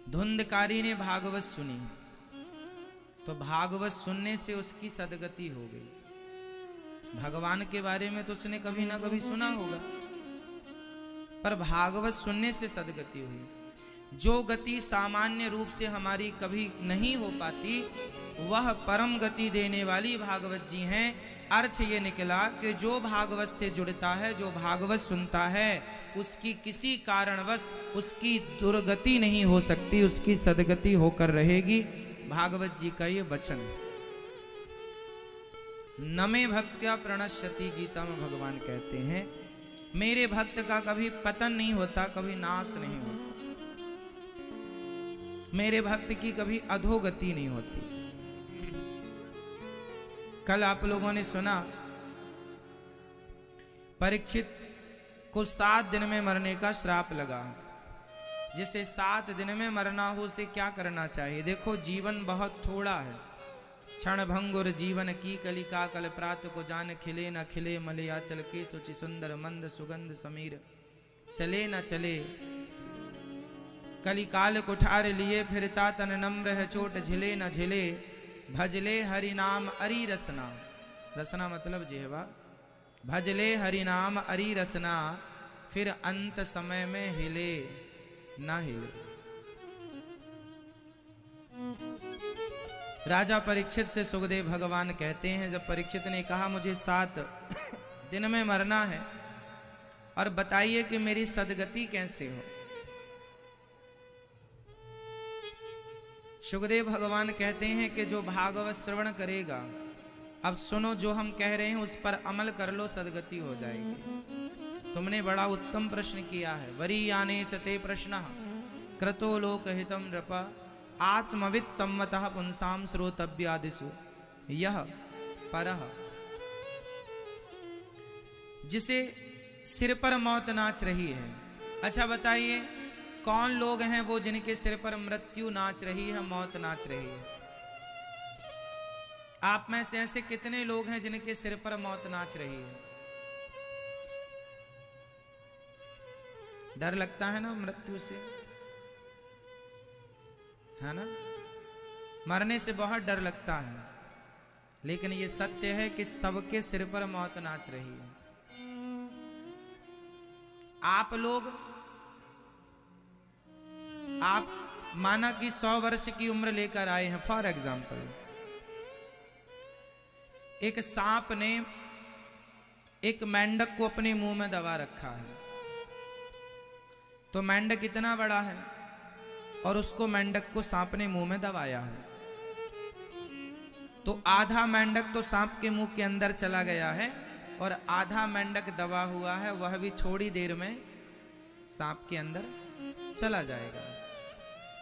धुंधकारी ने भागवत सुनी तो भागवत सुनने से उसकी सदगति हो गई। भगवान के बारे में तो उसने कभी ना कभी सुना होगा, पर भागवत सुनने से सदगति हुई। जो गति सामान्य रूप से हमारी कभी नहीं हो पाती, वह परम गति देने वाली भागवत जी हैं। अर्थ ये निकला कि जो भागवत से जुड़ता है, जो भागवत सुनता है, उसकी किसी कारणवश उसकी दुर्गति नहीं हो सकती, उसकी सदगति होकर रहेगी। भागवत जी का ये वचन है। न मे भक्त्या प्रणश्यति, गीता में भगवान कहते हैं मेरे भक्त का कभी पतन नहीं होता, कभी नाश नहीं होता, मेरे भक्त की कभी अधोगति नहीं होती। कल आप लोगों ने सुना परीक्षित को 7 दिन में मरने का श्राप लगा। जिसे 7 दिन में मरना हो उसे क्या करना चाहिए? देखो, जीवन बहुत थोड़ा है। क्षण भंगुर जीवन की कलिका, कल प्रात को जान खिले न खिले, मलया चल के सुचि सुंदर मंद सुगंध समीर, चले न चले कलिकाल कुठार लिए, फिरता तन नम्र है चोट झिले न झिले, भजले हरि नाम अरि रसना, रसना मतलब जेहवा, भजले हरि नाम अरि रसना, फिर अंत समय में हिले ना हिले। राजा परीक्षित से सुखदेव भगवान कहते हैं, जब परीक्षित ने कहा मुझे 7 दिन में मरना है और बताइए कि मेरी सदगति कैसे हो, सुखदेव भगवान कहते हैं कि जो भागवत श्रवण करेगा, अब सुनो जो हम कह रहे हैं उस पर अमल कर लो, सदगति हो जाएगी। तुमने बड़ा उत्तम प्रश्न किया है। वरीयाने सते प्रश्न क्रतो लोकहितम नृप, आत्मवित् सम्मतः पुंसाम श्रोतव्यादिषु यह परः। जिसे सिर पर मौत नाच रही है, अच्छा बताइए कौन लोग हैं वो जिनके सिर पर मृत्यु नाच रही है, मौत नाच रही है? आप में से ऐसे कितने लोग हैं जिनके सिर पर मौत नाच रही है? डर लगता है ना मृत्यु से, है ना? मरने से बहुत डर लगता है, लेकिन ये सत्य है कि सबके सिर पर मौत नाच रही है। आप माना कि 100 वर्ष की उम्र लेकर आए हैं, फॉर एग्जाम्पल। एक सांप ने एक मेंढक को अपने मुंह में दबा रखा है, तो मेंढक इतना बड़ा है और उसको मेंढक को सांप ने मुंह में दबाया है, तो आधा मेंढक तो सांप के मुंह के अंदर चला गया है और आधा मेंढक दबा हुआ है, वह भी थोड़ी देर में सांप के अंदर चला जाएगा।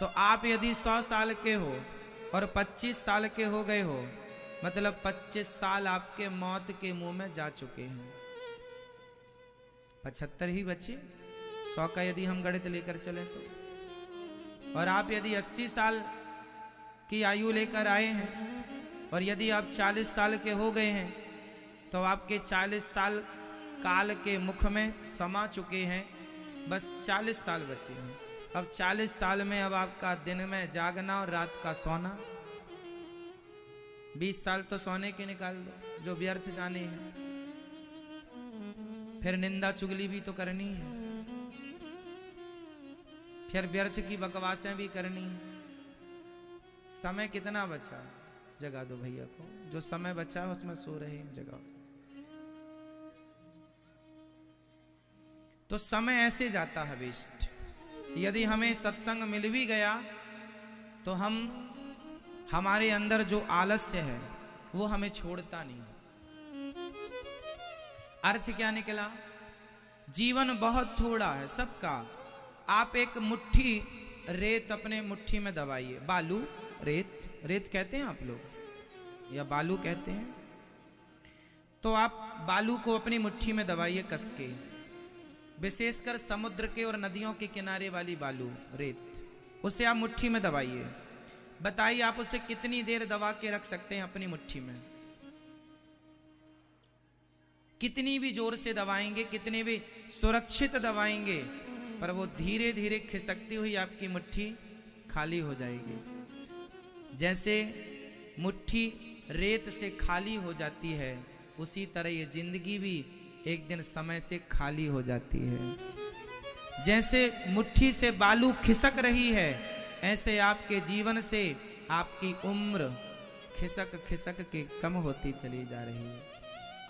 तो आप यदि 100 साल के हो और 25 साल के हो गए हो, मतलब 25 साल आपके मौत के मुंह में जा चुके हैं। 75 ही बचे, 100 का यदि हम गणित लेकर चलें तो। और आप यदि 80 साल की आयु लेकर आए हैं और यदि आप 40 साल के हो गए हैं, तो आपके 40 साल काल के मुख में समा चुके हैं, बस 40 साल बचे हैं। अब 40 साल में अब आपका दिन में जागना और रात का सोना, 20 साल तो सोने के निकाल लो जो व्यर्थ जाने हैं, फिर निंदा चुगली भी तो करनी है, फिर व्यर्थ की बकवासें भी करनी है। समय कितना बचा? जगा दो भैया को, जो समय बचा है उसमें सो रहे हैं, जगाओ। तो समय ऐसे जाता है वेस्ट। यदि हमें सत्संग मिल भी गया तो हमारे अंदर जो आलस्य है वो हमें छोड़ता नहीं। अर्थ क्या निकला? जीवन बहुत थोड़ा है सबका। आप एक मुट्ठी रेत अपने मुट्ठी में दबाइए, बालू, रेत कहते हैं आप लोग या बालू कहते हैं, तो आप बालू को अपनी मुट्ठी में दबाइए कस के, विशेषकर समुद्र के और नदियों के किनारे वाली बालू, रेत, उसे आप मुट्ठी में दबाइए। बताइए आप उसे कितनी देर दबा के रख सकते हैं अपनी मुट्ठी में? कितनी भी जोर से दबाएंगे, कितने भी सुरक्षित दबाएंगे, पर वो धीरे धीरे खिसकती हुई आपकी मुट्ठी खाली हो जाएगी। जैसे मुट्ठी रेत से खाली हो जाती है, उसी तरह ये जिंदगी भी एक दिन समय से खाली हो जाती है। जैसे मुट्ठी से बालू खिसक रही है, ऐसे आपके जीवन से आपकी उम्र खिसक खिसक के कम होती चली जा रही है।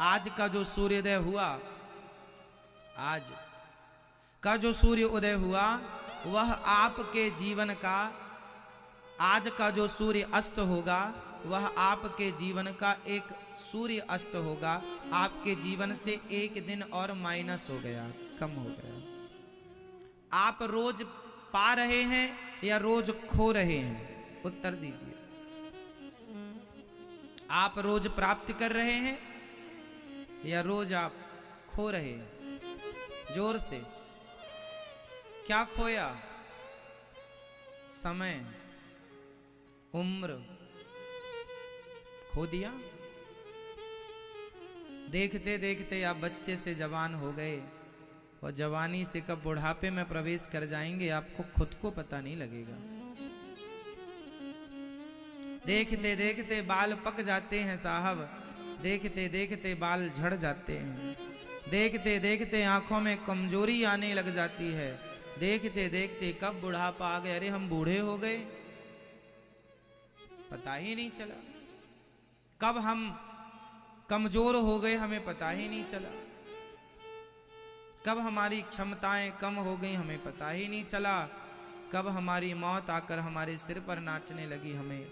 आज का जो सूर्योदय हुआ, आज का जो सूर्य उदय हुआ, वह आपके जीवन का, आज का जो सूर्य अस्त होगा वह आपके जीवन का एक सूर्य अस्त होगा। आपके जीवन से एक दिन और माइनस हो गया, कम हो गया। आप रोज पा रहे हैं या रोज खो रहे हैं? उत्तर दीजिए। आप रोज प्राप्त कर रहे हैं या रोज आप खो रहे हैं? जोर से। क्या खोया? समय, उम्र खो दिया। देखते देखते आप बच्चे से जवान हो गए और जवानी से कब बुढ़ापे में प्रवेश कर जाएंगे आपको खुद को पता नहीं लगेगा। देखते देखते बाल पक जाते हैं साहब, देखते देखते बाल झड़ जाते हैं, देखते देखते आंखों में कमजोरी आने लग जाती है, देखते देखते कब बुढ़ापा आ गया, अरे हम बूढ़े हो गए, पता ही नहीं चला। कब हम कमजोर हो गए हमें पता ही नहीं चला। कब हमारी क्षमताएं कम हो गई हमें पता ही नहीं चला। कब हमारी मौत आकर हमारे सिर पर नाचने लगी हमें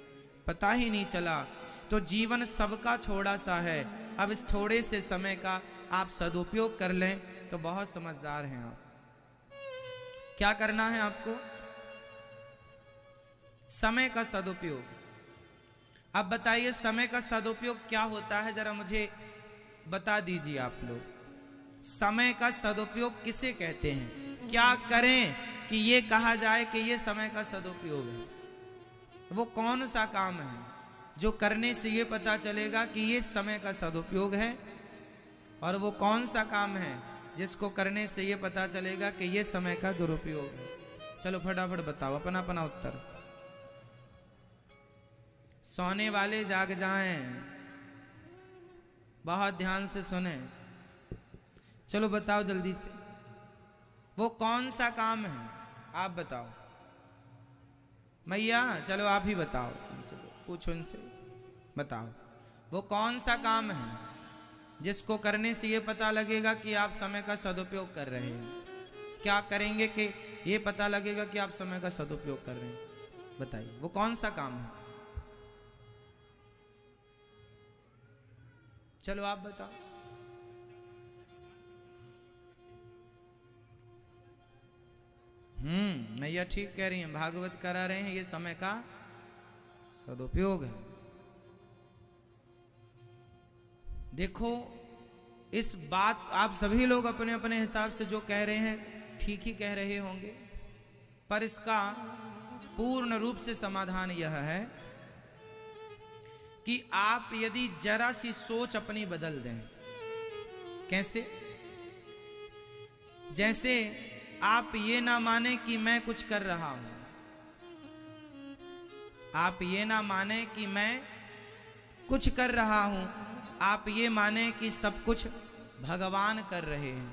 पता ही नहीं चला। तो जीवन सबका थोड़ा सा है। अब इस थोड़े से समय का आप सदुपयोग कर लें तो बहुत समझदार हैं आप। क्या करना है आपको? समय का सदुपयोग। अब बताइए समय का सदुपयोग क्या होता है, जरा मुझे बता दीजिए आप लोग। समय का सदुपयोग किसे कहते हैं? क्या करें कि ये कहा जाए कि ये समय का सदुपयोग है? वो कौन सा काम है जो करने से ये पता चलेगा कि ये समय का सदुपयोग है? और वो कौन सा काम है जिसको करने से ये पता चलेगा कि ये समय का दुरुपयोग है? चलो फटाफट बताओ अपना अपना उत्तर। सोने वाले जाग जाएं, बहुत ध्यान से सुने। चलो बताओ जल्दी से, वो कौन सा काम है? आप बताओ। मैया चलो आप ही बताओ, इनसे पूछो, इनसे बताओ वो कौन सा काम है जिसको करने से ये पता लगेगा कि आप समय का सदुपयोग कर रहे हैं? क्या करेंगे कि ये पता लगेगा कि आप समय का सदुपयोग कर रहे हैं? बताइए वो कौन सा काम है? चलो आप बताओ। मैया ठीक कह रही हैं, भागवत करा रहे हैं, ये समय का सदुपयोग है। देखो इस बात आप सभी लोग अपने अपने हिसाब से जो कह रहे हैं ठीक ही कह रहे होंगे, पर इसका पूर्ण रूप से समाधान यह है कि आप यदि जरा सी सोच अपनी बदल दें। कैसे? जैसे आप ये ना माने कि मैं कुछ कर रहा हूं, आप ये ना माने कि मैं कुछ कर रहा हूं, आप ये माने कि सब कुछ भगवान कर रहे हैं।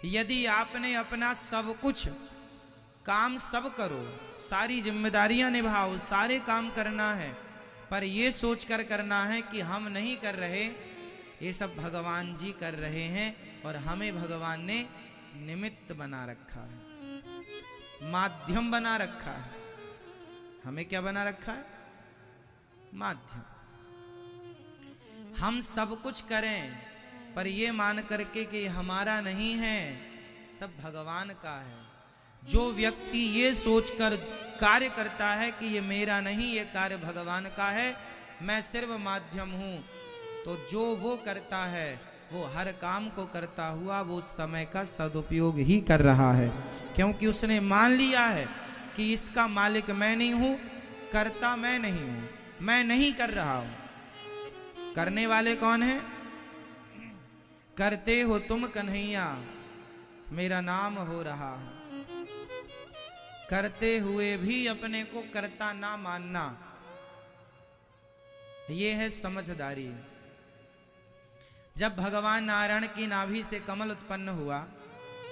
यदि आपने अपना सब कुछ काम सब करो, सारी जिम्मेदारियां निभाओ, सारे काम करना है, पर ये सोचकर करना है कि हम नहीं कर रहे, ये सब भगवान जी कर रहे हैं और हमें भगवान ने निमित्त बना रखा है, माध्यम बना रखा है। हमें क्या बना रखा है? माध्यम। हम सब कुछ करें पर ये मान करके कि हमारा नहीं है, सब भगवान का है। जो व्यक्ति ये सोचकर कार्य करता है कि ये मेरा नहीं, ये कार्य भगवान का है, मैं सिर्फ माध्यम हूं, तो जो वो करता है वो हर काम को करता हुआ वो समय का सदुपयोग ही कर रहा है, क्योंकि उसने मान लिया है कि इसका मालिक मैं नहीं हूं, करता मैं नहीं हूं, मैं नहीं कर रहा हूं। करने वाले कौन है? करते हो तुम कन्हैया, मेरा नाम हो रहा है। करते हुए भी अपने को कर्ता ना मानना, ये है समझदारी। जब भगवान नारायण की नाभि से कमल उत्पन्न हुआ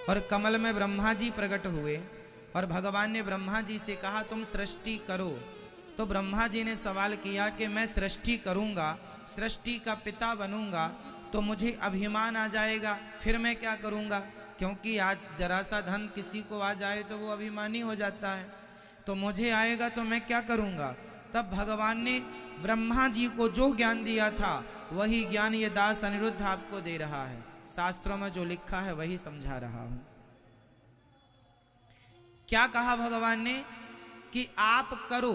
और कमल में ब्रह्मा जी प्रकट हुए और भगवान ने ब्रह्मा जी से कहा तुम सृष्टि करो, तो ब्रह्मा जी ने सवाल किया कि मैं सृष्टि करूंगा, सृष्टि का पिता बनूंगा तो मुझे अभिमान आ जाएगा, फिर मैं क्या करूंगा? क्योंकि आज जरा सा धन किसी को आ जाए तो वो अभिमानी हो जाता है, तो मुझे आएगा तो मैं क्या करूंगा? तब भगवान ने ब्रह्मा जी को जो ज्ञान दिया था वही ज्ञान ये दास अनिरुद्ध आपको दे रहा है। शास्त्रों में जो लिखा है वही समझा रहा हूं। क्या कहा भगवान ने कि आप करो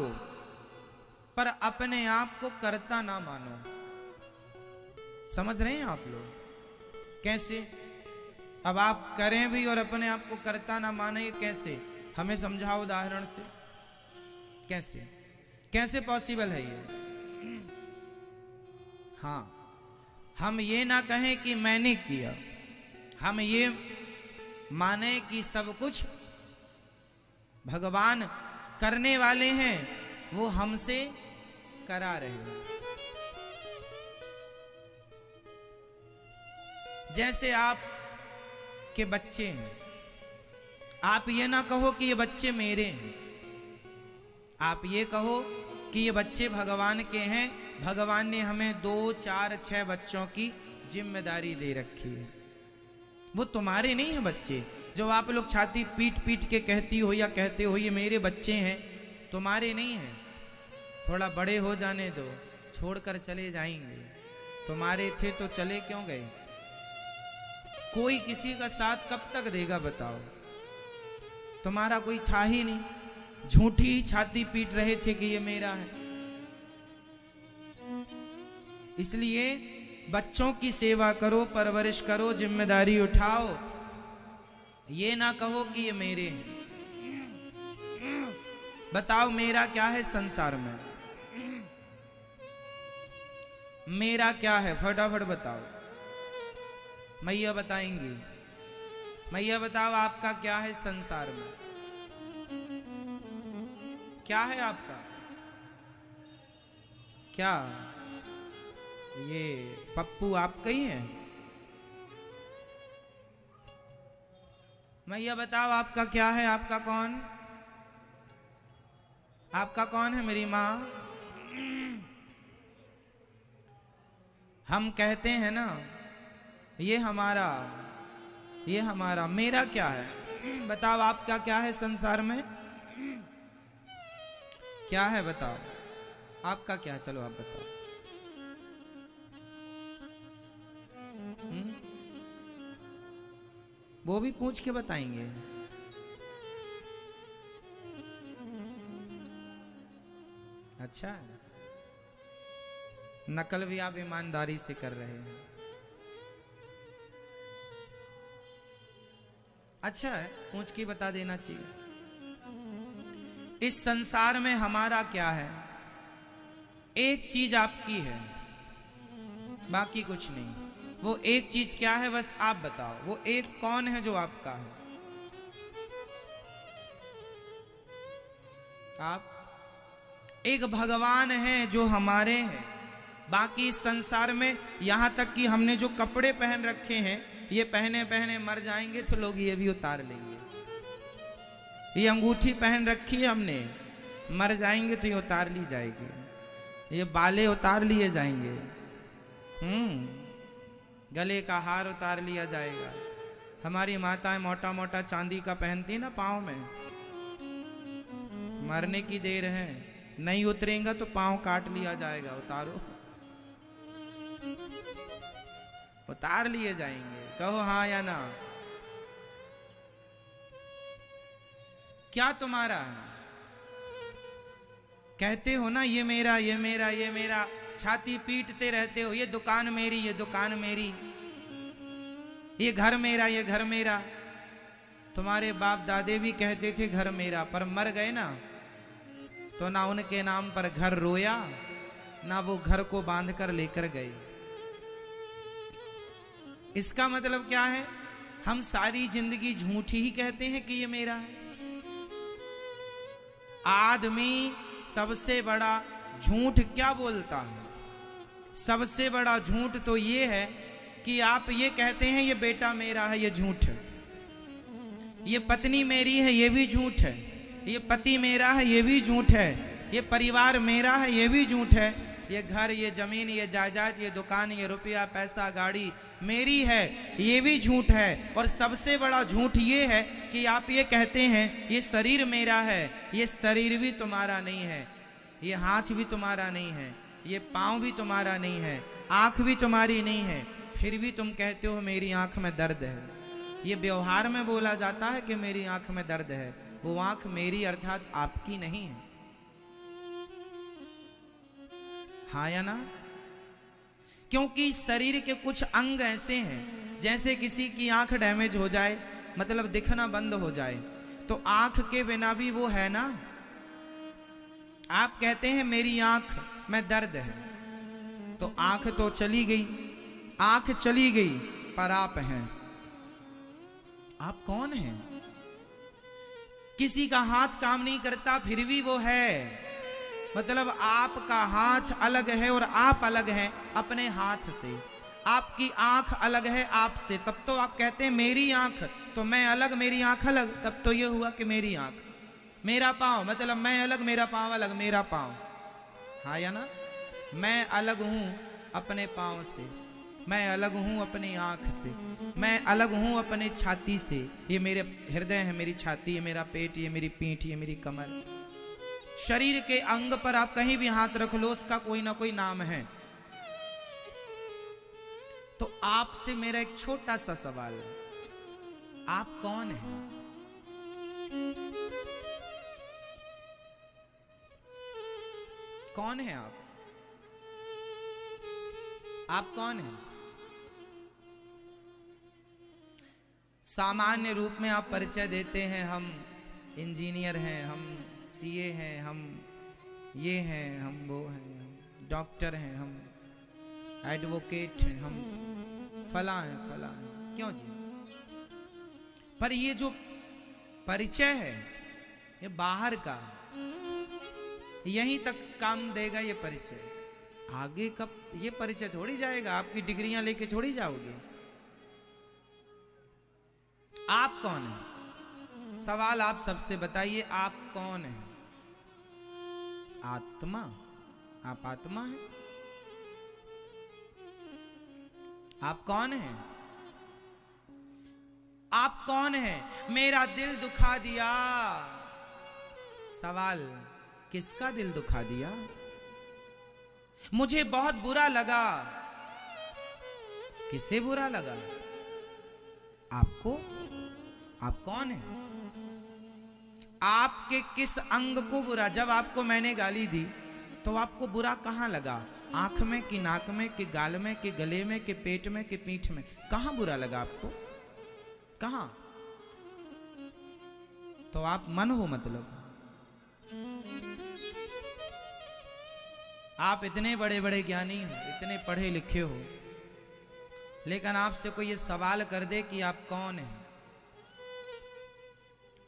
पर अपने आप को कर्ता ना मानो। समझ रहे हैं आप लोग? कैसे? अब आप करें भी और अपने आप को कर्ता ना माने, कैसे? हमें समझाओ उदाहरण से। कैसे कैसे पॉसिबल है ये? हाँ, हम ये ना कहें कि मैंने किया, हम ये माने कि सब कुछ भगवान करने वाले हैं, वो हमसे करा रहे हैं। जैसे आप के बच्चे हैं, आप ये ना कहो कि ये बच्चे मेरे हैं, आप ये कहो कि ये बच्चे भगवान के हैं, भगवान ने हमें 2, 4, 6 बच्चों की जिम्मेदारी दे रखी है। वो तुम्हारे नहीं है बच्चे, जो आप लोग छाती पीट पीट के कहती हो या कहते हो ये मेरे बच्चे हैं, तुम्हारे नहीं है। थोड़ा बड़े हो जाने दो, छोड़कर चले जाएंगे। तुम्हारे थे तो चले क्यों गए? कोई किसी का साथ कब तक देगा बताओ? तुम्हारा कोई था ही नहीं, झूठी छाती पीट रहे थे कि ये मेरा है। इसलिए बच्चों की सेवा करो, परवरिश करो, जिम्मेदारी उठाओ, ये ना कहो कि ये मेरे हैं। बताओ मेरा क्या है संसार में? मेरा क्या है? फटाफट बताओ। मैया बताएंगी। मैया बताओ आपका क्या है संसार में? क्या है आपका? क्या ये पप्पू आपका ही है? मैया बताओ आपका क्या है? आपका कौन? आपका कौन है मेरी माँ? हम कहते हैं ना ये हमारा, ये हमारा। मेरा क्या है? बताओ आपका क्या है संसार में? क्या है बताओ? आपका क्या है? चलो आप बताओ। वो भी पूछ के बताएंगे। अच्छा, नकल भी आप ईमानदारी से कर रहे हैं। अच्छा है, पूछ के बता देना चाहिए। इस संसार में हमारा क्या है? एक चीज आपकी है, बाकी कुछ नहीं। वो एक चीज क्या है बस आप बताओ। वो एक कौन है जो आपका है? आप। एक भगवान है जो हमारे हैं। बाकी संसार में यहां तक कि हमने जो कपड़े पहन रखे हैं, ये पहने पहने मर जाएंगे तो लोग ये भी उतार लेंगे। ये अंगूठी पहन रखी है हमने, मर जाएंगे तो ये उतार ली जाएगी। ये बाले उतार लिए जाएंगे। गले का हार उतार लिया जाएगा। हमारी माताएं मोटा मोटा चांदी का पहनती ना पाँव में। मरने की देर है, नहीं उतरेगा तो पाँव काट लिया जाएगा। उतारो, उतार लिए जाएंगे। कहो हाँ या ना? क्या तुम्हारा है? कहते हो ना ये मेरा, ये मेरा, ये मेरा, छाती पीटते रहते हो ये दुकान मेरी, ये दुकान मेरी, ये घर मेरा, ये घर मेरा। तुम्हारे बाप दादे भी कहते थे घर मेरा, पर मर गए ना तो ना उनके नाम पर घर रोया, ना वो घर को बांध कर लेकर गए। इसका मतलब क्या है? हम सारी जिंदगी झूठी ही कहते हैं कि ये मेरा है। आदमी सबसे बड़ा झूठ क्या बोलता है? सबसे बड़ा झूठ तो ये है कि आप ये कहते हैं ये बेटा मेरा है, ये झूठ है। ये पत्नी मेरी है, ये भी झूठ है। ये पति मेरा है, ये भी झूठ है। ये परिवार मेरा है, ये भी झूठ है। ये घर, ये जमीन, ये जायदाद, ये दुकान, ये रुपया पैसा गाड़ी मेरी है, ये भी झूठ है। और सबसे बड़ा झूठ ये है कि आप ये कहते हैं ये शरीर मेरा है। ये शरीर भी तुम्हारा नहीं है, ये हाथ भी तुम्हारा नहीं है, ये पाँव भी तुम्हारा नहीं है, आँख भी तुम्हारी नहीं है, फिर भी तुम कहते हो मेरी आँख में दर्द है। ये व्यवहार में बोला जाता है कि मेरी आँख में दर्द है। वो आँख मेरी अर्थात आपकी नहीं है। हाँ या ना? क्योंकि शरीर के कुछ अंग ऐसे हैं, जैसे किसी की आंख डैमेज हो जाए, मतलब दिखना बंद हो जाए, तो आंख के बिना भी वो है ना। आप कहते हैं मेरी आंख में दर्द है, तो आंख तो चली गई, आंख चली गई, पर आप हैं। आप कौन हैं? किसी का हाथ काम नहीं करता, फिर भी वो है। मतलब आपका हाथ अलग है और आप अलग हैं अपने हाथ से। आपकी आंख अलग है आपसे, तब तो आप कहते हैं मेरी आंख, तो मैं अलग मेरी आंख अलग, तब तो ये हुआ कि मेरी आंख। मेरा पाँव, मतलब मैं अलग मेरा पाँव अलग, मेरा पाँव। हाँ या ना? मैं अलग हूँ अपने पाँव से, मैं अलग हूँ अपनी आंख से, मैं अलग हूँ अपने छाती से। ये मेरे हृदय है, मेरी छाती, ये मेरा पेट, ये मेरी पीठ, ये मेरी कमर। शरीर के अंग पर आप कहीं भी हाथ रख लो, उसका कोई ना कोई नाम है। तो आपसे मेरा एक छोटा सा सवाल है, आप कौन हैं? कौन है आप? आप कौन हैं? सामान्य रूप में आप परिचय देते हैं, हम इंजीनियर हैं, हम सीए हैं, हम ये हैं, हम वो हैं, हम डॉक्टर हैं, हम एडवोकेट हैं, हम फला हैं, फला हैं। क्यों जी? पर ये जो परिचय है ये बाहर का, यहीं तक काम देगा ये परिचय। आगे कब ये परिचय थोड़ी जाएगा, आपकी डिग्रियां लेके थोड़ी जाओगे। आप कौन हैं? सवाल आप सबसे बताइए, आप कौन हैं? आत्मा? आप आत्मा हैं? आप कौन हैं? आप कौन हैं? मेरा दिल दुखा दिया। सवाल, किसका दिल दुखा दिया? मुझे बहुत बुरा लगा। किसे बुरा लगा? आपको? आप कौन हैं? आपके किस अंग को बुरा? जब आपको मैंने गाली दी तो आपको बुरा कहां लगा? आंख में कि नाक में कि गाल में कि गले में कि पेट में कि पीठ में? कहां बुरा लगा आपको? कहां? तो आप मन हो, मतलब आप इतने बड़े बड़े ज्ञानी हो, इतने पढ़े लिखे हो, लेकिन आपसे कोई ये सवाल कर दे कि आप कौन हैं?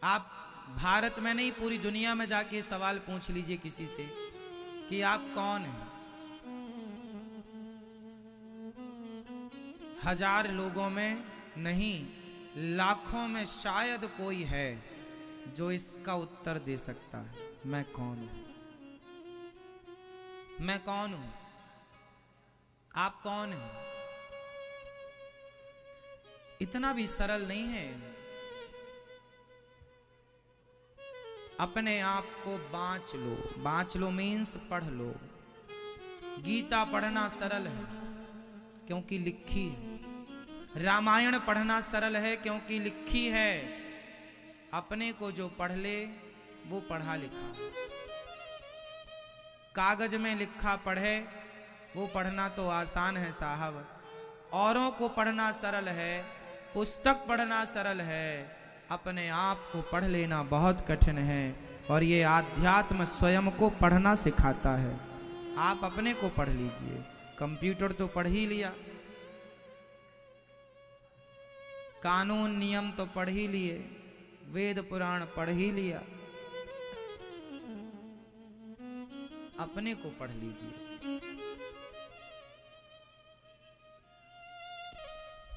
आप भारत में नहीं, पूरी दुनिया में जाके सवाल पूछ लीजिए किसी से कि आप कौन हैं। 1000 लोगों में नहीं, लाखों में शायद कोई है जो इसका उत्तर दे सकता है, मैं कौन हूं? मैं कौन हूं? आप कौन हैं? इतना भी सरल नहीं है। अपने आप को बांच लो। बांच लो मीन्स पढ़ लो। गीता पढ़ना सरल है क्योंकि लिखी है। रामायण पढ़ना सरल है क्योंकि लिखी है। अपने को जो पढ़ ले वो पढ़ा लिखा। कागज में लिखा पढ़े वो पढ़ना तो आसान है साहब। औरों को पढ़ना सरल है, पुस्तक पढ़ना सरल है, अपने आप को पढ़ लेना बहुत कठिन है। और ये आध्यात्म स्वयं को पढ़ना सिखाता है। आप अपने को पढ़ लीजिए। कंप्यूटर तो पढ़ ही लिया, कानून नियम तो पढ़ ही लिए, वेद पुराण पढ़ ही लिया, अपने को पढ़ लीजिए।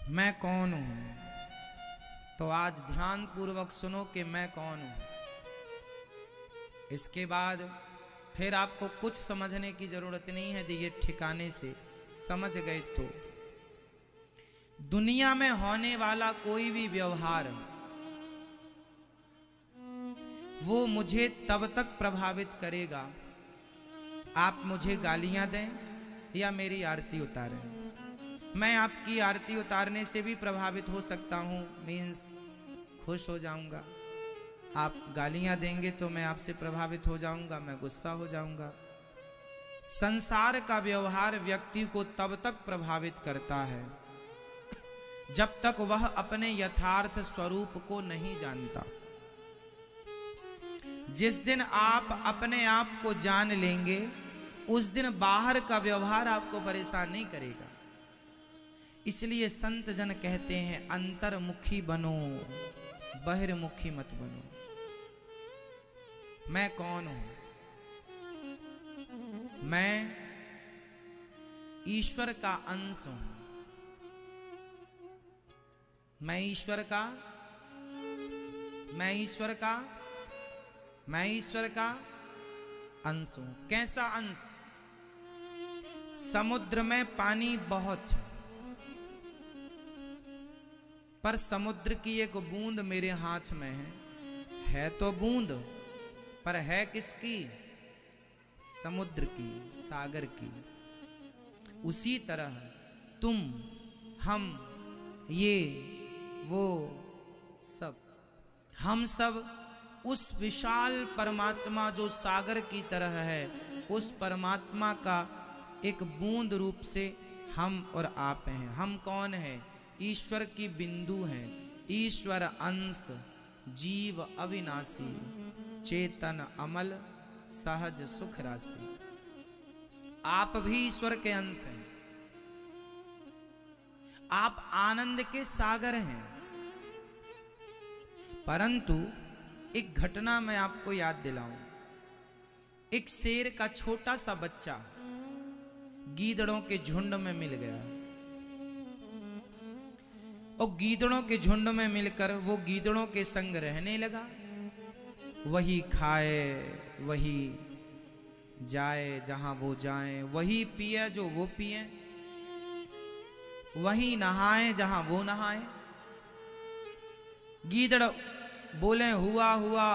मैं कौन हूं? तो आज ध्यान पूर्वक सुनो कि मैं कौन हूं। इसके बाद फिर आपको कुछ समझने की जरूरत नहीं है। ये ठिकाने से समझ गए तो दुनिया में होने वाला कोई भी व्यवहार वो मुझे तब तक प्रभावित करेगा, आप मुझे गालियां दें या मेरी आरती उतारें। मैं आपकी आरती उतारने से भी प्रभावित हो सकता हूं, मीन्स खुश हो जाऊंगा। आप गालियां देंगे तो मैं आपसे प्रभावित हो जाऊंगा, मैं गुस्सा हो जाऊंगा। संसार का व्यवहार व्यक्ति को तब तक प्रभावित करता है जब तक वह अपने यथार्थ स्वरूप को नहीं जानता। जिस दिन आप अपने आप को जान लेंगे उस दिन बाहर का व्यवहार आपको परेशान नहीं करेगा। इसलिए संत जन कहते हैं अंतर्मुखी बनो, बहिर्मुखी मत बनो। मैं कौन हूं? मैं ईश्वर का अंश हूं। मैं ईश्वर का अंश हूं। कैसा अंश? समुद्र में पानी बहुत है, पर समुद्र की एक बूंद मेरे हाथ में है तो बूंद, पर है किसकी? समुद्र की, सागर की। उसी तरह तुम, हम, ये, वो सब, हम सब उस विशाल परमात्मा जो सागर की तरह है, उस परमात्मा का एक बूंद रूप से हम और आप हैं। हम कौन हैं? ईश्वर की बिंदु हैं। ईश्वर अंश, जीव अविनाशी, चेतन अमल, सहज सुख राशि। आप भी ईश्वर के अंश हैं। आप आनंद के सागर हैं। परंतु एक घटना मैं आपको याद दिलाऊं। एक शेर का छोटा सा बच्चा गीदड़ों के झुंड में मिल गया और गीदड़ों के झुंड में मिलकर वो गीदड़ों के संग रहने लगा। वही खाए, वही जाए जहां वो जाए, वही पिए जो वो पिए, वही नहाए जहां वो नहाए। गीदड़ बोले हुआ हुआ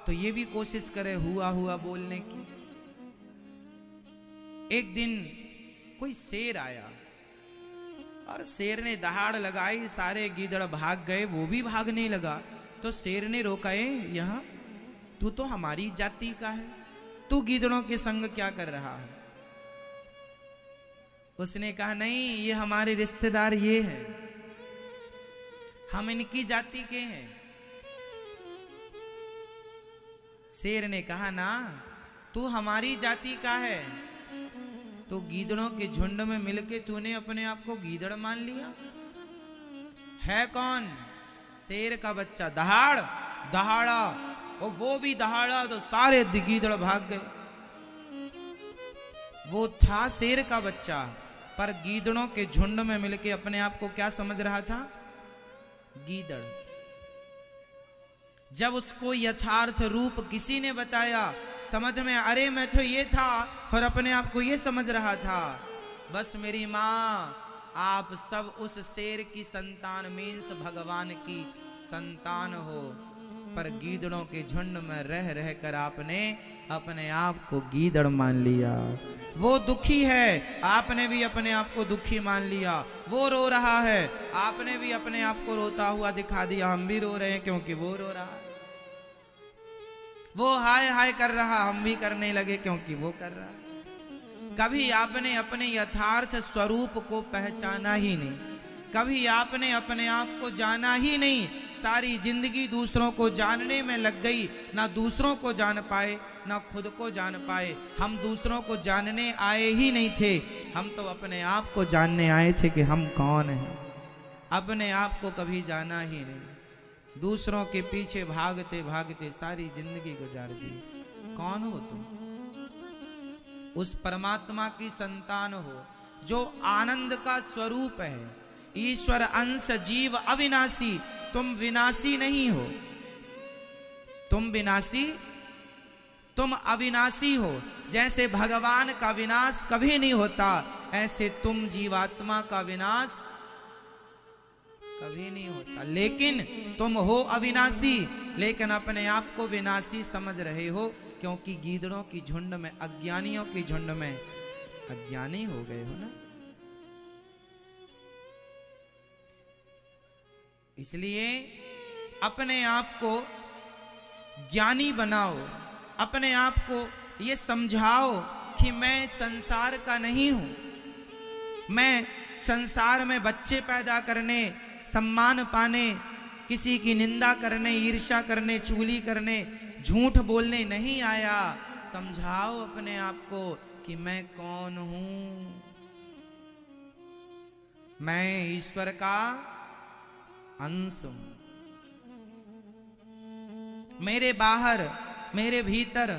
तो ये भी कोशिश करे हुआ हुआ बोलने की। एक दिन कोई शेर आया और शेर ने दहाड़ लगाई, सारे गीदड़ भाग गए, वो भी भागने लगा। तो शेर ने रोका, यहां तू तो हमारी जाति का है, तू गीदड़ों के संग क्या कर रहा है? उसने कहा नहीं, ये हमारे रिश्तेदार ये हैं, हम इनकी जाति के हैं। शेर ने कहा ना, तू हमारी जाति का है तो गीदड़ों के झुंड में मिलके तूने अपने आप को गीदड़ मान लिया है। कौन? शेर का बच्चा। दहाड़ा और वो भी दहाड़ा तो सारे गीदड़ भाग गए। वो था शेर का बच्चा, पर गीदड़ों के झुंड में मिलके अपने आप को क्या समझ रहा था? गीदड़। जब उसको यथार्थ रूप किसी ने बताया, समझ में, अरे मैं तो ये था और अपने आप को ये समझ रहा था। बस मेरी माँ, आप सब उस शेर की संतान, मीन्स भगवान की संतान हो, पर गीदड़ों के झुंड में रह रह कर आपने अपने आप को गीदड़ मान लिया। वो दुखी है, आपने भी अपने आप को दुखी मान लिया। वो रो रहा है, आपने भी अपने आप को रोता हुआ दिखा दिया। हम भी रो रहे हैं क्योंकि वो रो रहा है। वो हाय हाय कर रहा, हम भी करने लगे क्योंकि वो कर रहा है। कभी आपने अपने यथार्थ स्वरूप को पहचाना ही नहीं, कभी आपने अपने आप को जाना ही नहीं। सारी जिंदगी दूसरों को जानने में लग गई, ना दूसरों को जान पाए ना खुद को जान पाए। हम दूसरों को जानने आए ही नहीं थे, हम तो अपने आप को जानने आए थे कि हम कौन हैं। अपने आप को कभी जाना ही नहीं, दूसरों के पीछे भागते भागते सारी जिंदगी गुजार दी। कौन हो तुम? उस परमात्मा की संतान हो जो आनंद का स्वरूप है। ईश्वर अंश जीव अविनाशी, तुम विनाशी नहीं हो, तुम विनाशी, तुम अविनाशी हो। जैसे भगवान का विनाश कभी नहीं होता, ऐसे तुम जीवात्मा का विनाश कभी नहीं होता। लेकिन तुम हो अविनाशी, लेकिन अपने आप को विनाशी समझ रहे हो, क्योंकि गीदड़ों की झुंड में, अज्ञानियों की झुंड में अज्ञानी हो गए हो ना। इसलिए अपने आप को ज्ञानी बनाओ, अपने आप को ये समझाओ कि मैं संसार का नहीं हूं। मैं संसार में बच्चे पैदा करने, सम्मान पाने, किसी की निंदा करने, ईर्ष्या करने, चुगली करने, झूठ बोलने नहीं आया। समझाओ अपने आप को कि मैं कौन हूं। मैं ईश्वर का अंश हूं। मेरे बाहर, मेरे भीतर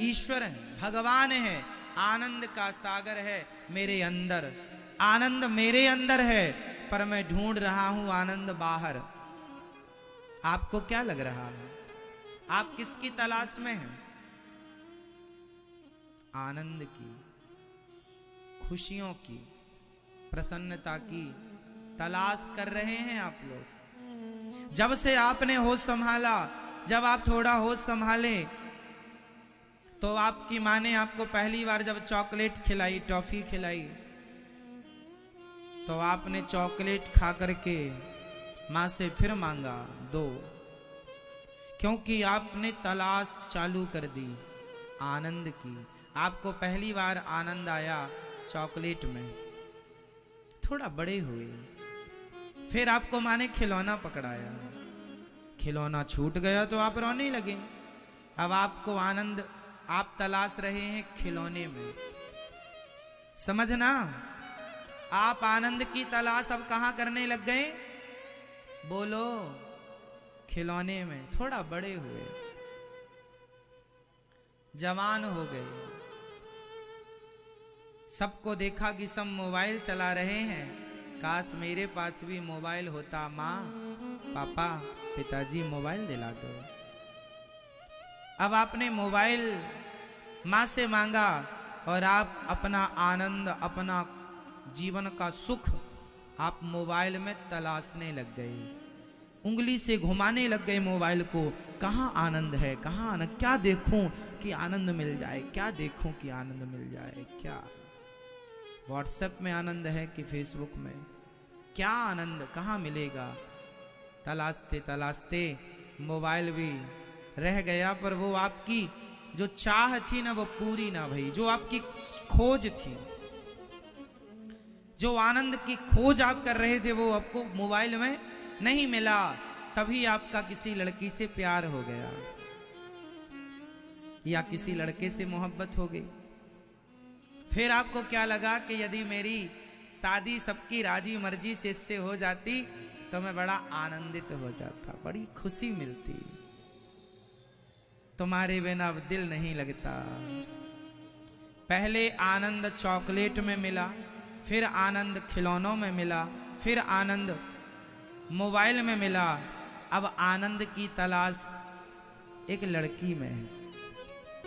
ईश्वर है, भगवान है, आनंद का सागर है। मेरे अंदर आनंद, मेरे अंदर है, पर मैं ढूंढ रहा हूं आनंद बाहर। आपको क्या लग रहा है? आप किसकी तलाश में हैं? आनंद की, खुशियों की, प्रसन्नता की तलाश कर रहे हैं आप लोग। जब से आपने होश संभाला, जब आप थोड़ा होश संभाले, तो आपकी माँ ने आपको पहली बार जब चॉकलेट खिलाई, टॉफी खिलाई, तो आपने चॉकलेट खा करके माँ से फिर मांगा दो, क्योंकि आपने तलाश चालू कर दी आनंद की। आपको पहली बार आनंद आया चॉकलेट में, थोड़ा बड़े हुए, फिर आपको माँ ने खिलौना पकड़ाया, खिलौना छूट गया तो आप रोने लगे। अब आपको आनंद आप तलाश रहे हैं खिलौने में। समझना, आप आनंद की तलाश अब कहां करने लग गए? बोलो, खिलौने में। थोड़ा बड़े हुए, जवान हो गए, सबको देखा कि सब मोबाइल चला रहे हैं। काश मेरे पास भी मोबाइल होता। माँ, पापा, पिताजी मोबाइल दिला दो। अब आपने मोबाइल माँ से मांगा और आप अपना आनंद, अपना जीवन का सुख आप मोबाइल में तलाशने लग गए। उंगली से घुमाने लग गए मोबाइल को। कहाँ आनंद है, कहाँ आनंद, क्या देखूं कि आनंद मिल जाए, क्या देखूं कि आनंद मिल जाए। क्या व्हाट्सएप में आनंद है कि फेसबुक में? क्या आनंद कहाँ मिलेगा? तलाशते तलाशते मोबाइल भी रह गया, पर वो आपकी जो चाह थी ना, वो पूरी ना भई। जो आपकी खोज थी, जो आनंद की खोज आप कर रहे थे, वो आपको मोबाइल में नहीं मिला। तभी आपका किसी लड़की से प्यार हो गया, या किसी लड़के से मोहब्बत हो गई। फिर आपको क्या लगा कि यदि मेरी शादी सबकी राजी मर्जी से इससे हो जाती तो मैं बड़ा आनंदित हो जाता, बड़ी खुशी मिलती। तुम्हारे बिना अब दिल नहीं लगता। पहले आनंद चॉकलेट में मिला, फिर आनंद खिलौनों में मिला, फिर आनंद मोबाइल में मिला। अब आनंद की तलाश एक लड़की में है,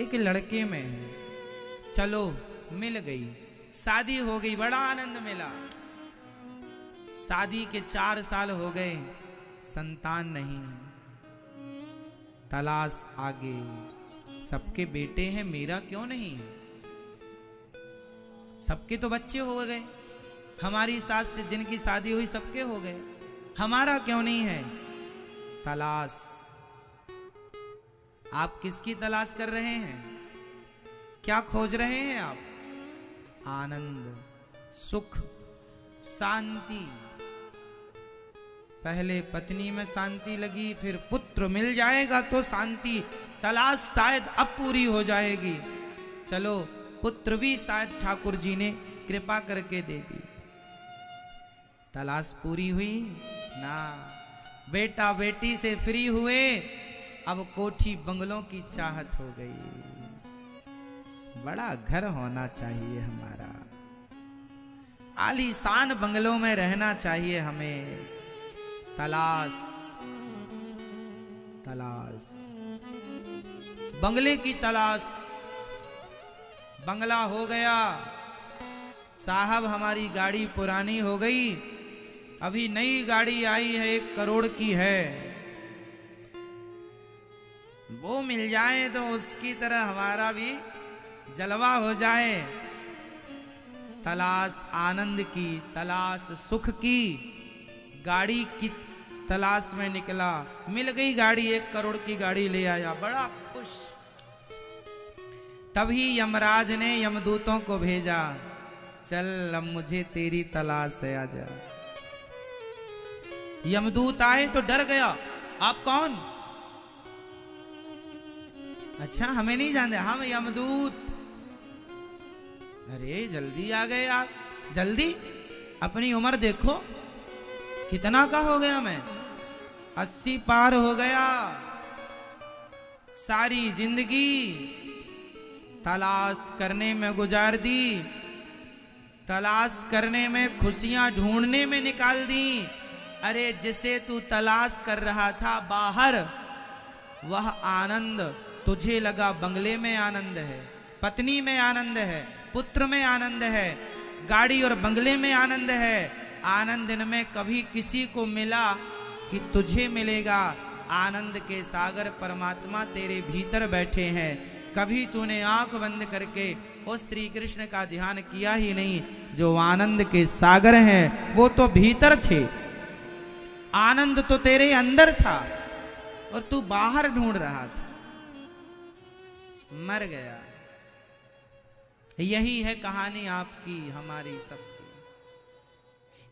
एक लड़के में है। चलो मिल गई, शादी हो गई, बड़ा आनंद मिला। शादी के 4 साल हो गए, संतान नहीं, तलाश आगे। सबके बेटे हैं, मेरा क्यों नहीं है? सबके तो बच्चे हो गए, हमारी सास से जिनकी शादी हुई सबके हो गए, हमारा क्यों नहीं है? तलाश। आप किसकी तलाश कर रहे हैं? क्या खोज रहे हैं आप? आनंद, सुख, शांति। पहले पत्नी में शांति लगी, फिर पुत्र मिल जाएगा तो शांति, तलाश शायद अब पूरी हो जाएगी। चलो, पुत्र भी शायद ठाकुर जी ने कृपा करके दे दी। तलाश पूरी हुई ना, बेटा बेटी से फ्री हुए, अब कोठी बंगलों की चाहत हो गई। बड़ा घर होना चाहिए हमारा, आलीशान बंगलों में रहना चाहिए हमें। तलाश तलाश, बंगले की तलाश। बंगला हो गया साहब, हमारी गाड़ी पुरानी हो गई, अभी नई गाड़ी आई है 1 करोड़ की है, वो मिल जाए तो उसकी तरह हमारा भी जलवा हो जाए। तलाश आनंद की, तलाश सुख की, गाड़ी की तलाश में निकला, मिल गई गाड़ी, 1 करोड़ की गाड़ी ले आया, बड़ा खुश। तभी यमराज ने यमदूतों को भेजा, चल अब मुझे तेरी तलाश है, आजा। यमदूत आए तो डर गया, आप कौन? अच्छा हमें नहीं जानते, हम यमदूत। अरे जल्दी आ गए आप, जल्दी, अपनी उम्र देखो कितना का हो गया मैं, 80 पार हो गया। सारी जिंदगी तलाश करने में गुजार दी, तलाश करने में, खुशियां ढूंढने में निकाल दी। अरे जिसे तू तलाश कर रहा था बाहर, वह आनंद तुझे लगा बंगले में आनंद है, पत्नी में आनंद है, पुत्र में आनंद है, गाड़ी और बंगले में आनंद है। आनंद इनमें कभी किसी को मिला कि तुझे मिलेगा? आनंद के सागर परमात्मा तेरे भीतर बैठे हैं। कभी तूने आंख बंद करके उस श्री कृष्ण का ध्यान किया ही नहीं, जो आनंद के सागर हैं, वो तो भीतर थे। आनंद तो तेरे अंदर था और तू बाहर ढूंढ रहा था, मर गया। यही है कहानी आपकी, हमारी सबकी।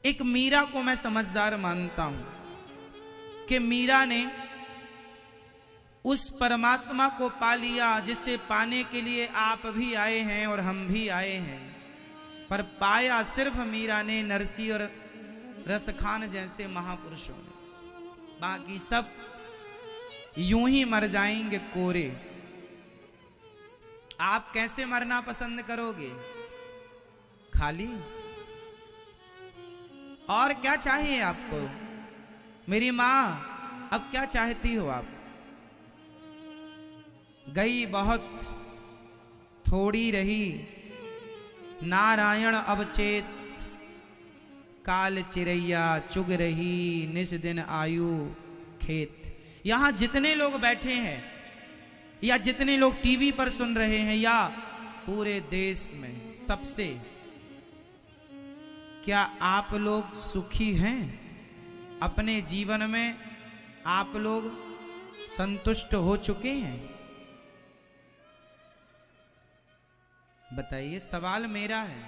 एक मीरा को मैं समझदार मानता हूं कि मीरा ने उस परमात्मा को पा लिया जिसे पाने के लिए आप भी आए हैं और हम भी आए हैं, पर पाया सिर्फ मीरा ने, नरसी और रसखान जैसे महापुरुषों ने। बाकी सब यूं ही मर जाएंगे कोरे। आप कैसे मरना पसंद करोगे? खाली? और क्या चाहिए आपको? मेरी मां, अब क्या चाहती हो आप? गई बहुत, थोड़ी रही, नारायण अब चेत, काल चिरैया चुग रही, निस दिन आयु खेत। यहां जितने लोग बैठे हैं या जितने लोग टीवी पर सुन रहे हैं या पूरे देश में, सबसे क्या आप लोग सुखी हैं? अपने जीवन में आप लोग संतुष्ट हो चुके हैं? बताइए, सवाल मेरा है।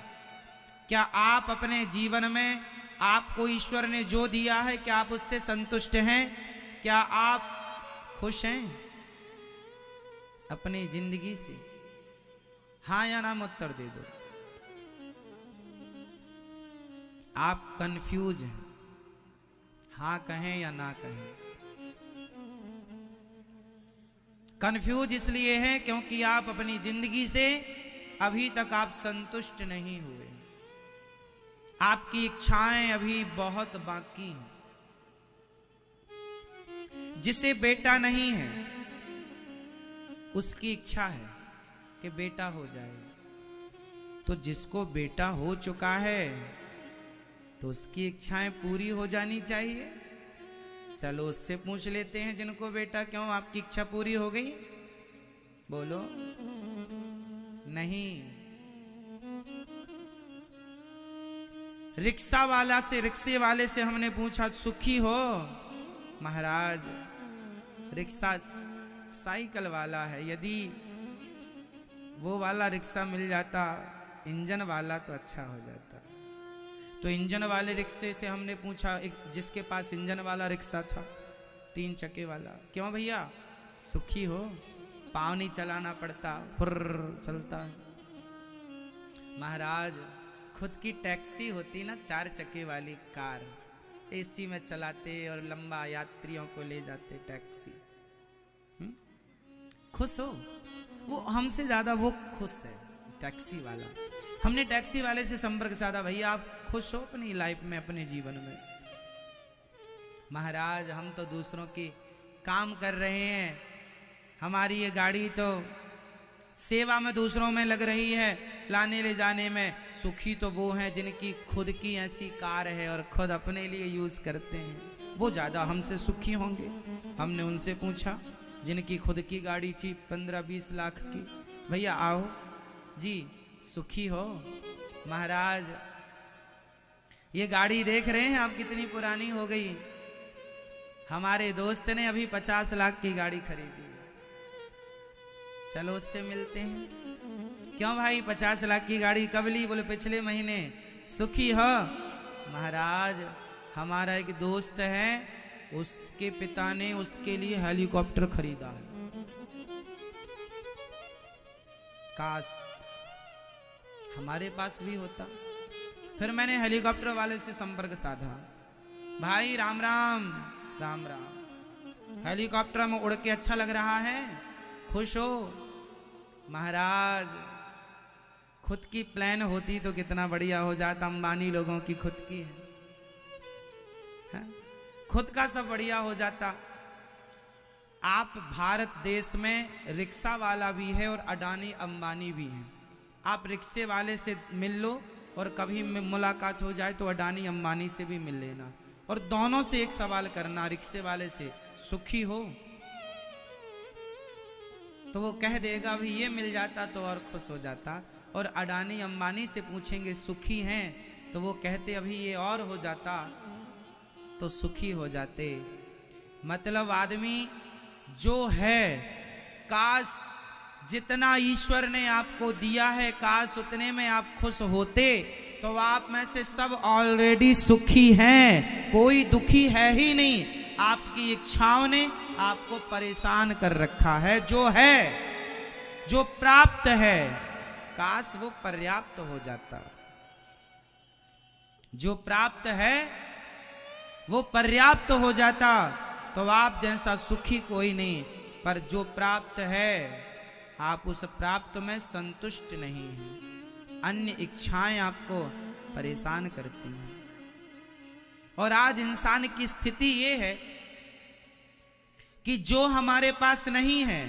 क्या आप अपने जीवन में, आपको ईश्वर ने जो दिया है, क्या आप उससे संतुष्ट हैं? क्या आप खुश हैं अपनी जिंदगी से? हाँ या ना में उत्तर दे दो। आप कंफ्यूज हैं, हाँ कहें या ना कहें? कंफ्यूज इसलिए है क्योंकि आप अपनी जिंदगी से अभी तक आप संतुष्ट नहीं हुए। आपकी इच्छाएं अभी बहुत बाकी हैं। जिसे बेटा नहीं है उसकी इच्छा है कि बेटा हो जाए, तो जिसको बेटा हो चुका है तो उसकी इच्छाएं पूरी हो जानी चाहिए। चलो उससे पूछ लेते हैं जिनको बेटा, क्यों आपकी इच्छा पूरी हो गई? बोलो। नहीं। रिक्शा वाला से, रिक्शे वाले से हमने पूछा सुखी हो? महाराज रिक्शा साइकिल वाला है, यदि वो वाला रिक्शा मिल जाता इंजन वाला तो अच्छा हो जाता। तो इंजन वाले रिक्शे से हमने पूछा, एक जिसके पास इंजन वाला रिक्शा था, 3 चक्के वाला, क्यों भैया सुखी हो? पाँव नहीं चलाना पड़ता, फुर्र चलता है। महाराज खुद की टैक्सी होती ना, 4 चक्के वाली कार, एसी में चलाते और लंबा यात्रियों को ले जाते टैक्सी। खुश हो? वो हमसे ज्यादा वो खुश है। टैक्सी वाला। हमने टैक्सी वाले से संपर्क साधा, भैया आप खुश हो अपनी लाइफ में, अपने जीवन में? महाराज हम तो दूसरों की काम कर रहे हैं, हमारी ये गाड़ी तो सेवा में दूसरों में लग रही है, लाने ले जाने में। सुखी तो वो हैं जिनकी खुद की ऐसी कार है और खुद अपने लिए यूज करते हैं, वो ज्यादा हमसे सुखी होंगे। हमने उनसे पूछा जिनकी खुद की गाड़ी थी 15-20 लाख की, भैया आओ जी सुखी हो? महाराज ये गाड़ी देख रहे हैं आप कितनी पुरानी हो गई, हमारे दोस्त ने अभी 50 लाख की गाड़ी खरीदी, चलो उससे मिलते हैं। क्यों भाई 50 लाख की गाड़ी कब ली? बोले पिछले महीने। सुखी हो? महाराज हमारा एक दोस्त है, उसके पिता ने उसके लिए हेलीकॉप्टर खरीदा है। काश हमारे पास भी होता। फिर मैंने हेलीकॉप्टर वाले से संपर्क साधा, भाई राम राम। राम राम। हेलीकॉप्टर में उड़ के अच्छा लग रहा है, खुश हो? महाराज खुद की प्लान होती तो कितना बढ़िया हो जाता। अंबानी लोगों की खुद की है, खुद का सब बढ़िया हो जाता। आप भारत देश में रिक्शा वाला भी है और अडानी अंबानी भी है। आप रिक्शे वाले से मिल लो और कभी मुलाकात हो जाए तो अडानी अंबानी से भी मिल लेना, और दोनों से एक सवाल करना, रिक्शे वाले से सुखी हो? तो वो कह देगा भी ये मिल जाता तो और खुश हो जाता। और अडानी अंबानी से पूछेंगे सुखी हैं, तो वो कहते अभी ये और हो जाता तो सुखी हो जाते। मतलब आदमी जो है, काश जितना ईश्वर ने आपको दिया है काश उतने में आप खुश होते, तो आप में से सब ऑलरेडी सुखी हैं, कोई दुखी है ही नहीं। आपकी इच्छाओं ने आपको परेशान कर रखा है। जो है, जो प्राप्त है, काश वो पर्याप्त हो जाता। जो प्राप्त है वो पर्याप्त हो जाता तो आप जैसा सुखी कोई नहीं। पर जो प्राप्त है आप उस प्राप्त में संतुष्ट नहीं हैं, अन्य इच्छाएं आपको परेशान करती हैं। और आज इंसान की स्थिति ये है कि जो हमारे पास नहीं है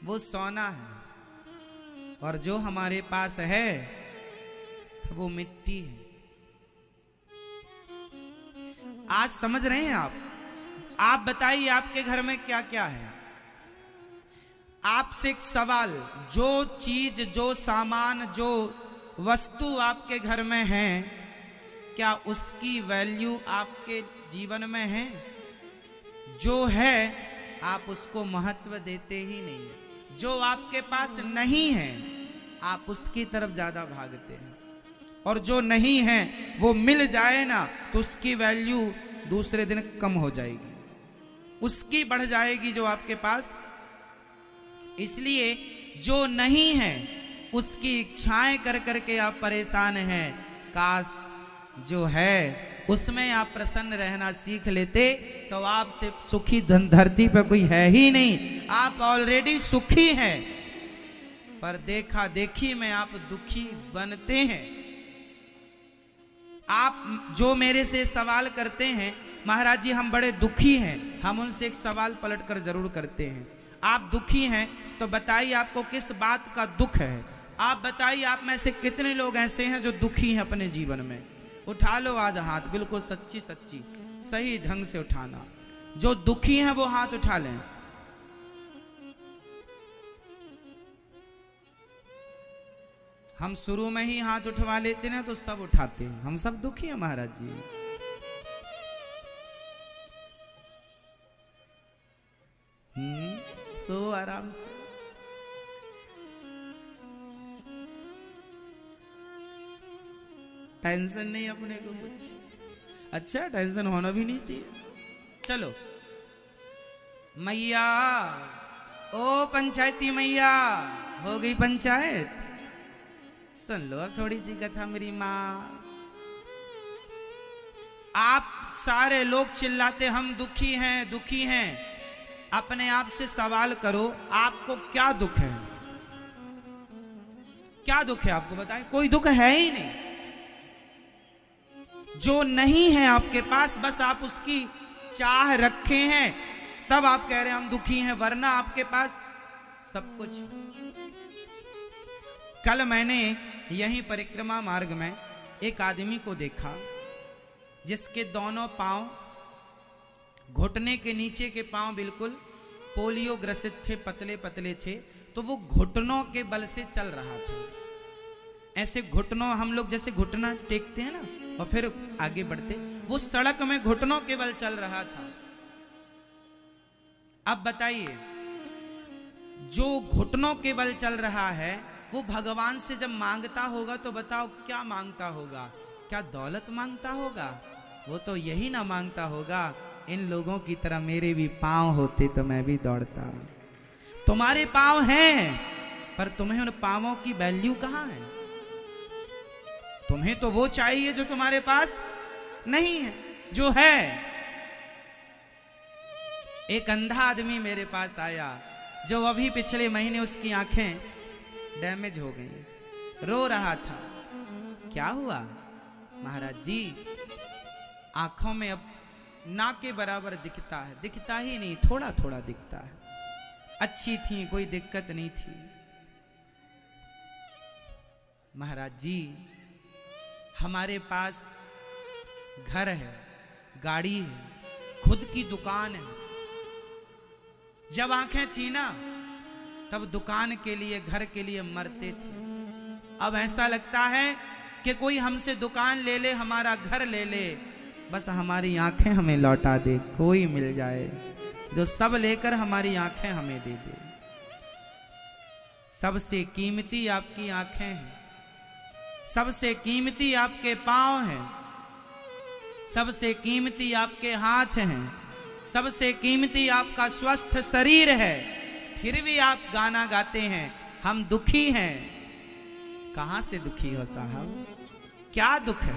वो सोना है, और जो हमारे पास है वो मिट्टी है। आज समझ रहे हैं आप बताइए आपके घर में क्या क्या है? आपसे एक सवाल, जो चीज, जो सामान, जो वस्तु आपके घर में है, क्या उसकी वैल्यू आपके जीवन में है? जो है आप उसको महत्व देते ही नहीं। जो आपके पास नहीं है आप उसकी तरफ ज्यादा भागते हैं, और जो नहीं है वो मिल जाए ना तो उसकी वैल्यू दूसरे दिन कम हो जाएगी, उसकी बढ़ जाएगी जो आपके पास। इसलिए जो नहीं है उसकी इच्छाएं कर करके आप परेशान हैं। काश जो है उसमें आप प्रसन्न रहना सीख लेते तो आपसे सुखी धरती पर कोई है ही नहीं। आप ऑलरेडी सुखी हैं, पर देखा देखी में आप दुखी बनते हैं। आप जो मेरे से सवाल करते हैं, महाराज जी हम बड़े दुखी हैं, हम उनसे एक सवाल पलटकर जरूर करते हैं, आप दुखी हैं तो बताइए आपको किस बात का दुख है? आप बताइए आप में से कितने लोग ऐसे हैं जो दुखी हैं अपने जीवन में? उठा लो आज हाथ, बिल्कुल सच्ची सच्ची सही ढंग से उठाना। जो दुखी हैं वो हाथ उठा लें। हम शुरू में ही हाथ उठवा लेते ना तो सब उठाते हैं। हम सब दुखी हैं महाराज जी। सो आराम से। टेंशन नहीं अपने को कुछ। अच्छा टेंशन होना भी नहीं चाहिए। चलो मैया, ओ पंचायती मैया, हो गई पंचायत? सुन लो अब थोड़ी सी कथा मेरी माँ। आप सारे लोग चिल्लाते हम दुखी हैं दुखी हैं। अपने आप से सवाल करो आपको क्या दुख है? क्या दुख है आपको बताएं? कोई दुख है ही नहीं। जो नहीं है आपके पास, बस आप उसकी चाह रखे हैं, तब आप कह रहे हैं हम दुखी हैं, वरना आपके पास सब कुछ। कल मैंने यहीं परिक्रमा मार्ग में एक आदमी को देखा जिसके दोनों पांव, घुटने के नीचे के पांव बिल्कुल पोलियो ग्रसित थे, पतले पतले थे, तो वो घुटनों के बल से चल रहा था। ऐसे घुटनों, हम लोग जैसे घुटना टेकते हैं ना और फिर आगे बढ़ते, वो सड़क में घुटनों के बल चल रहा था। अब बताइए, जो घुटनों के बल चल रहा है वो भगवान से जब मांगता होगा तो बताओ क्या मांगता होगा? क्या दौलत मांगता होगा? वो तो यही ना मांगता होगा, इन लोगों की तरह मेरे भी पांव होते तो मैं भी दौड़ता। तुम्हारे पांव हैं, पर तुम्हें उन पांवों की वैल्यू कहां है? तुम्हें तो वो चाहिए जो तुम्हारे पास नहीं है, जो है। एक अंधा आदमी मेरे पास आया, जो अभी पिछले महीने उसकी आंखें डैमेज हो गई, रो रहा था। क्या हुआ? महाराज जी, आंखों में अब ना के बराबर दिखता है, दिखता ही नहीं, थोड़ा थोड़ा दिखता है। अच्छी थी, कोई दिक्कत नहीं थी। महाराज जी, हमारे पास घर है, गाड़ी है, खुद की दुकान है। जब आंखें थी ना, तब दुकान के लिए, घर के लिए मरते थे। अब ऐसा लगता है कि कोई हमसे दुकान ले ले, हमारा घर ले ले, बस हमारी आंखें हमें लौटा दे। कोई मिल जाए जो सब लेकर हमारी आंखें हमें दे दे। सबसे कीमती आपकी आंखें हैं, सबसे कीमती आपके पांव हैं, सबसे कीमती आपके हाथ हैं, सबसे कीमती आपका स्वस्थ शरीर है। फिर भी आप गाना गाते हैं हम दुखी हैं। कहां से दुखी हो साहब? क्या दुख है?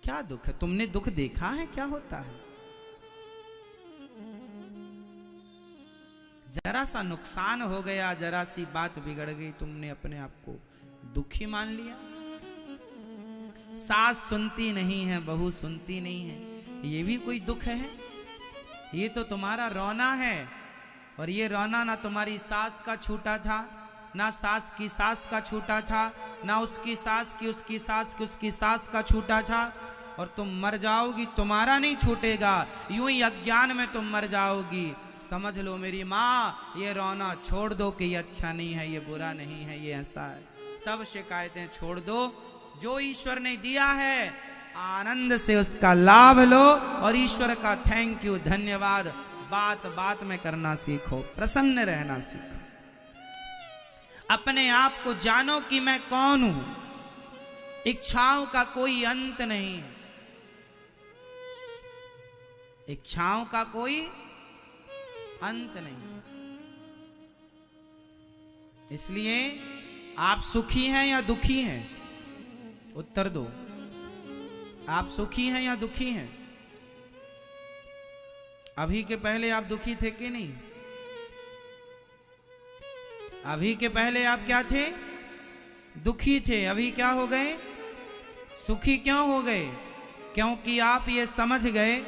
क्या दुख है? तुमने दुख देखा है क्या होता है? जरा सा नुकसान हो गया, जरा सी बात बिगड़ गई, तुमने अपने आप को दुखी मान लिया। सास सुनती नहीं है, बहू सुनती नहीं है, ये भी कोई दुख है? ये तो तुम्हारा रोना है, और ये रोना ना तुम्हारी सास का छूटा था, ना सास की सास का छूटा था, ना उसकी सास की उसकी सास की उसकी सास का छूटा था। और तुम मर जाओगी, तुम्हारा नहीं छूटेगा, यूं ही अज्ञान में तुम मर जाओगी। समझ लो मेरी माँ, ये रोना छोड़ दो कि ये अच्छा नहीं है, ये बुरा नहीं है, ये ऐसा है। सब शिकायतें छोड़ दो, जो ईश्वर ने दिया है आनंद से उसका लाभ लो, और ईश्वर का थैंक यू, धन्यवाद बात बात में करना सीखो, प्रसन्न रहना सीखो। अपने आप को जानो कि मैं कौन हूं। इच्छाओं का कोई अंत नहीं, इच्छाओं का कोई अंत नहीं। इसलिए आप सुखी हैं या दुखी हैं? उत्तर दो। आप सुखी हैं या दुखी हैं? अभी के पहले आप दुखी थे कि नहीं? अभी के पहले आप क्या थे? दुखी थे। अभी क्या हो गए? सुखी क्यों हो गए? क्योंकि आप ये समझ गए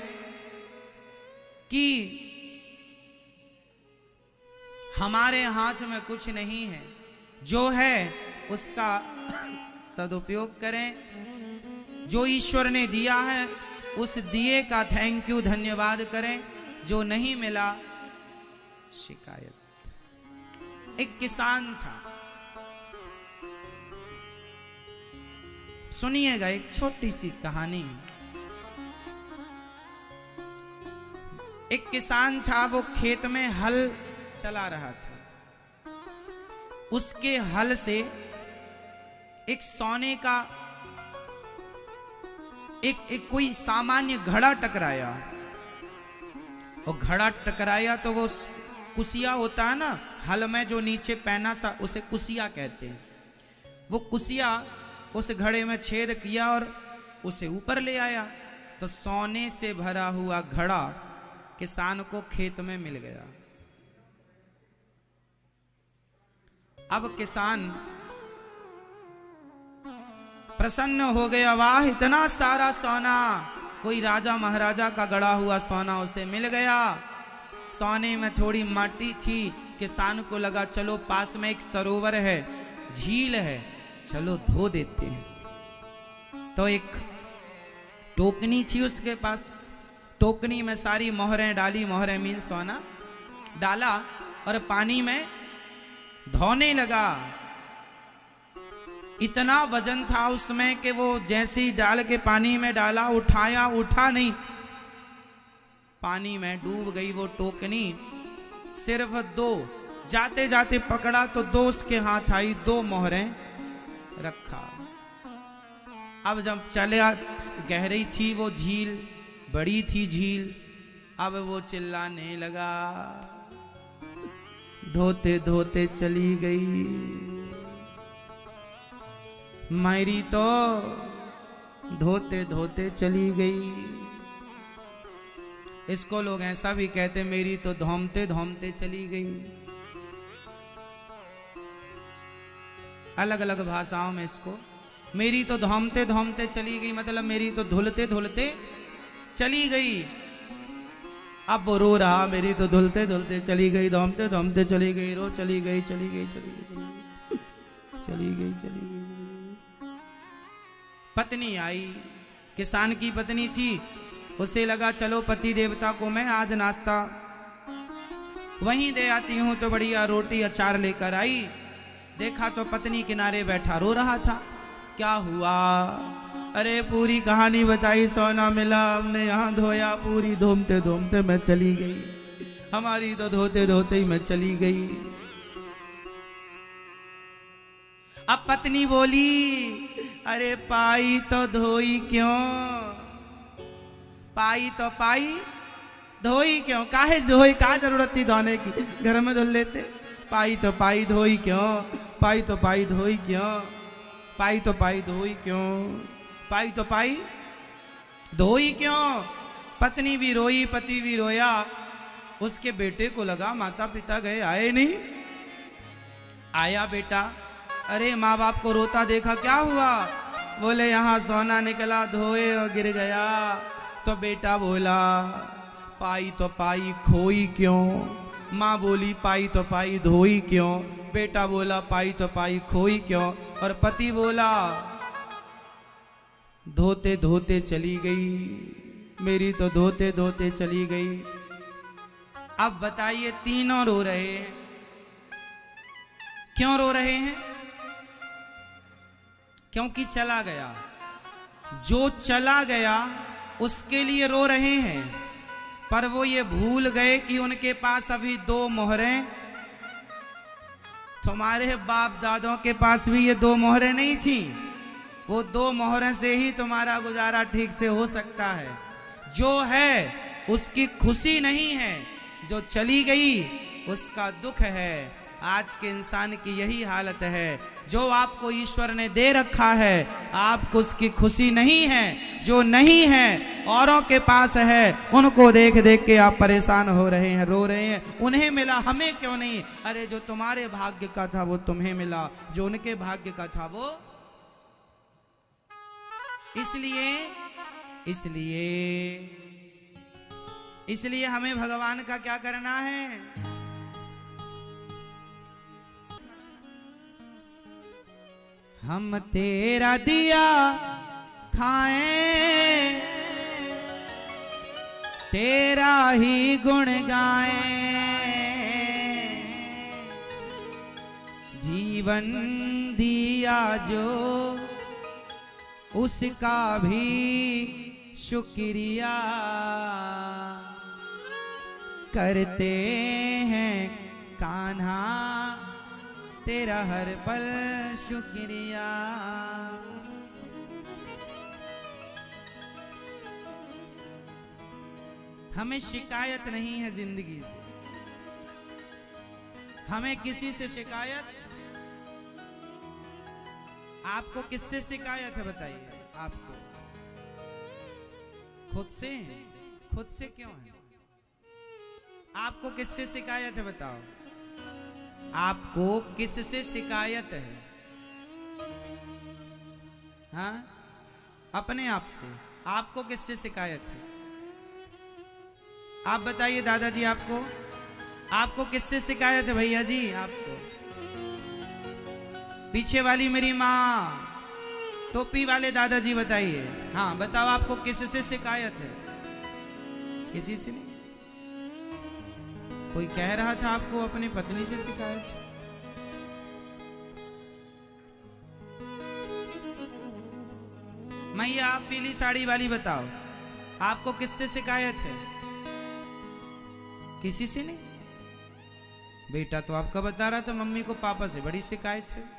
कि हमारे हाथ में कुछ नहीं है, जो है उसका सदुपयोग करें। जो ईश्वर ने दिया है उस दिए का थैंक यू, धन्यवाद करें। जो नहीं मिला, शिकायत। एक किसान था, सुनिएगा एक छोटी सी कहानी। एक किसान था, वो खेत में हल चला रहा था। उसके हल से एक सोने का एक कोई सामान्य घड़ा टकराया, और घड़ा टकराया तो वो कुसिया होता है ना, हल में जो नीचे पैना सा, उसे कुसिया कहते हैं। वो कुसिया उस घड़े में छेद किया और उसे ऊपर ले आया, तो सोने से भरा हुआ घड़ा किसान को खेत में मिल गया। अब किसान प्रसन्न हो गया, वाह इतना सारा सोना, कोई राजा महाराजा का गड़ा हुआ सोना उसे मिल गया। सोने में थोड़ी माटी थी, किसान को लगा चलो पास में एक सरोवर है, झील है, चलो धो देते हैं। तो एक टोकनी थी उसके पास, टोकनी में सारी मोहरें डाली, मोहरें मीन सोना डाला और पानी में धोने लगा। इतना वजन था उसमें कि वो जैसे ही डाल के पानी में डाला, उठाया, उठा नहीं, पानी में डूब गई वो टोकनी। सिर्फ दो, जाते जाते पकड़ा तो दो उसके हाथ आई, दो मोहरें रखा। अब जब चला, गहरी थी वो झील, बड़ी थी झील, अब वो चिल्लाने लगा, धोते धोते चली गई मेरी तो, धोते धोते चली गई। इसको लोग ऐसा भी कहते, मेरी तो धोमते धोमते चली गई। अलग अलग भाषाओं में इसको, मेरी तो धोमते धोमते चली गई मतलब मेरी तो धुलते धुलते चली गई। अब वो रो रहा, मेरी तो धुलते धुलते चली गई, धोमते धोमते चली गई, रो चली गई, चली गई, चली गई, चली गई, चली गई, चली गई। पत्नी आई, किसान की पत्नी थी, उसे लगा चलो पति देवता को मैं आज नाश्ता वहीं दे आती हूं, तो बढ़िया रोटी अचार लेकर आई। देखा तो पत्नी किनारे बैठा रो रहा था। क्या हुआ? अरे पूरी कहानी बताई, सोना मिला, हमने यहाँ धोया, पूरी धोमते धोमते मैं चली गई, हमारी तो धोते धोते ही मैं चली गई। अब पत्नी बोली, अरे पाई तो धोई क्यों, पाई तो पाई, धोई क्यों, काहे धोई, का जरूरत थी धोने की, घर में धुल लेते। पाई तो पाई धोई क्यों, पाई तो पाई धोई क्यों, पाई तो पाई धोई क्यों, पाई तो पाई धोई क्यों। पत्नी भी रोई, पति भी रोया। उसके बेटे को लगा माता पिता गए, आए नहीं। आया बेटा, अरे माँ बाप को रोता देखा, क्या हुआ? बोले यहाँ सोना निकला, धोए और गिर गया। तो बेटा बोला, पाई तो पाई खोई क्यों। माँ बोली, पाई तो पाई धोई क्यों। बेटा बोला, पाई तो पाई खोई क्यों। और पति बोला, धोते धोते चली गई, मेरी तो धोते धोते चली गई। अब बताइए, तीनों रो रहे हैं। क्यों रो रहे हैं? क्योंकि चला गया। जो चला गया उसके लिए रो रहे हैं, पर वो ये भूल गए कि उनके पास अभी दो मोहरें, तुम्हारे बाप दादों के पास भी ये दो मोहरें नहीं थी। वो दो मोहरें से ही तुम्हारा गुजारा ठीक से हो सकता है। जो है उसकी खुशी नहीं है, जो चली गई उसका दुख है। आज के इंसान की यही हालत है। जो आपको ईश्वर ने दे रखा है, आपको उसकी खुशी नहीं है। जो नहीं है, औरों के पास है, उनको देख देख के आप परेशान हो रहे हैं, रो रहे हैं। उन्हें मिला, हमें क्यों नहीं? अरे जो तुम्हारे भाग्य का था वो तुम्हें मिला, जो उनके भाग्य का था वो। इसलिए हमें भगवान का क्या करना है? हम तेरा दिया खाएं, तेरा ही गुण गाएं, जीवन दिया जो उसका भी शुक्रिया करते हैं कान्हा, तेरा हर पल शुक्रिया। हमें शिकायत नहीं है जिंदगी से, हमें किसी से शिकायत। आपको किससे शिकायत है बताइए? आपको खुद से? खुद से क्यों है? आपको किससे शिकायत है बताओ? आपको किससे शिकायत है? हाँ, अपने आप से। आपको किससे शिकायत है? आप बताइए दादाजी, आपको किससे शिकायत है भैया जी? आपको पीछे वाली मेरी माँ, टोपी वाले दादाजी बताइए। हाँ बताओ, आपको किससे शिकायत है? किसी से नहीं। कोई कह रहा था आपको अपनी पत्नी से शिकायत है। मैया आप पीली साड़ी वाली बताओ, आपको किससे शिकायत है? किसी से नहीं। बेटा तो आपका बता रहा था मम्मी को पापा से बड़ी शिकायत है।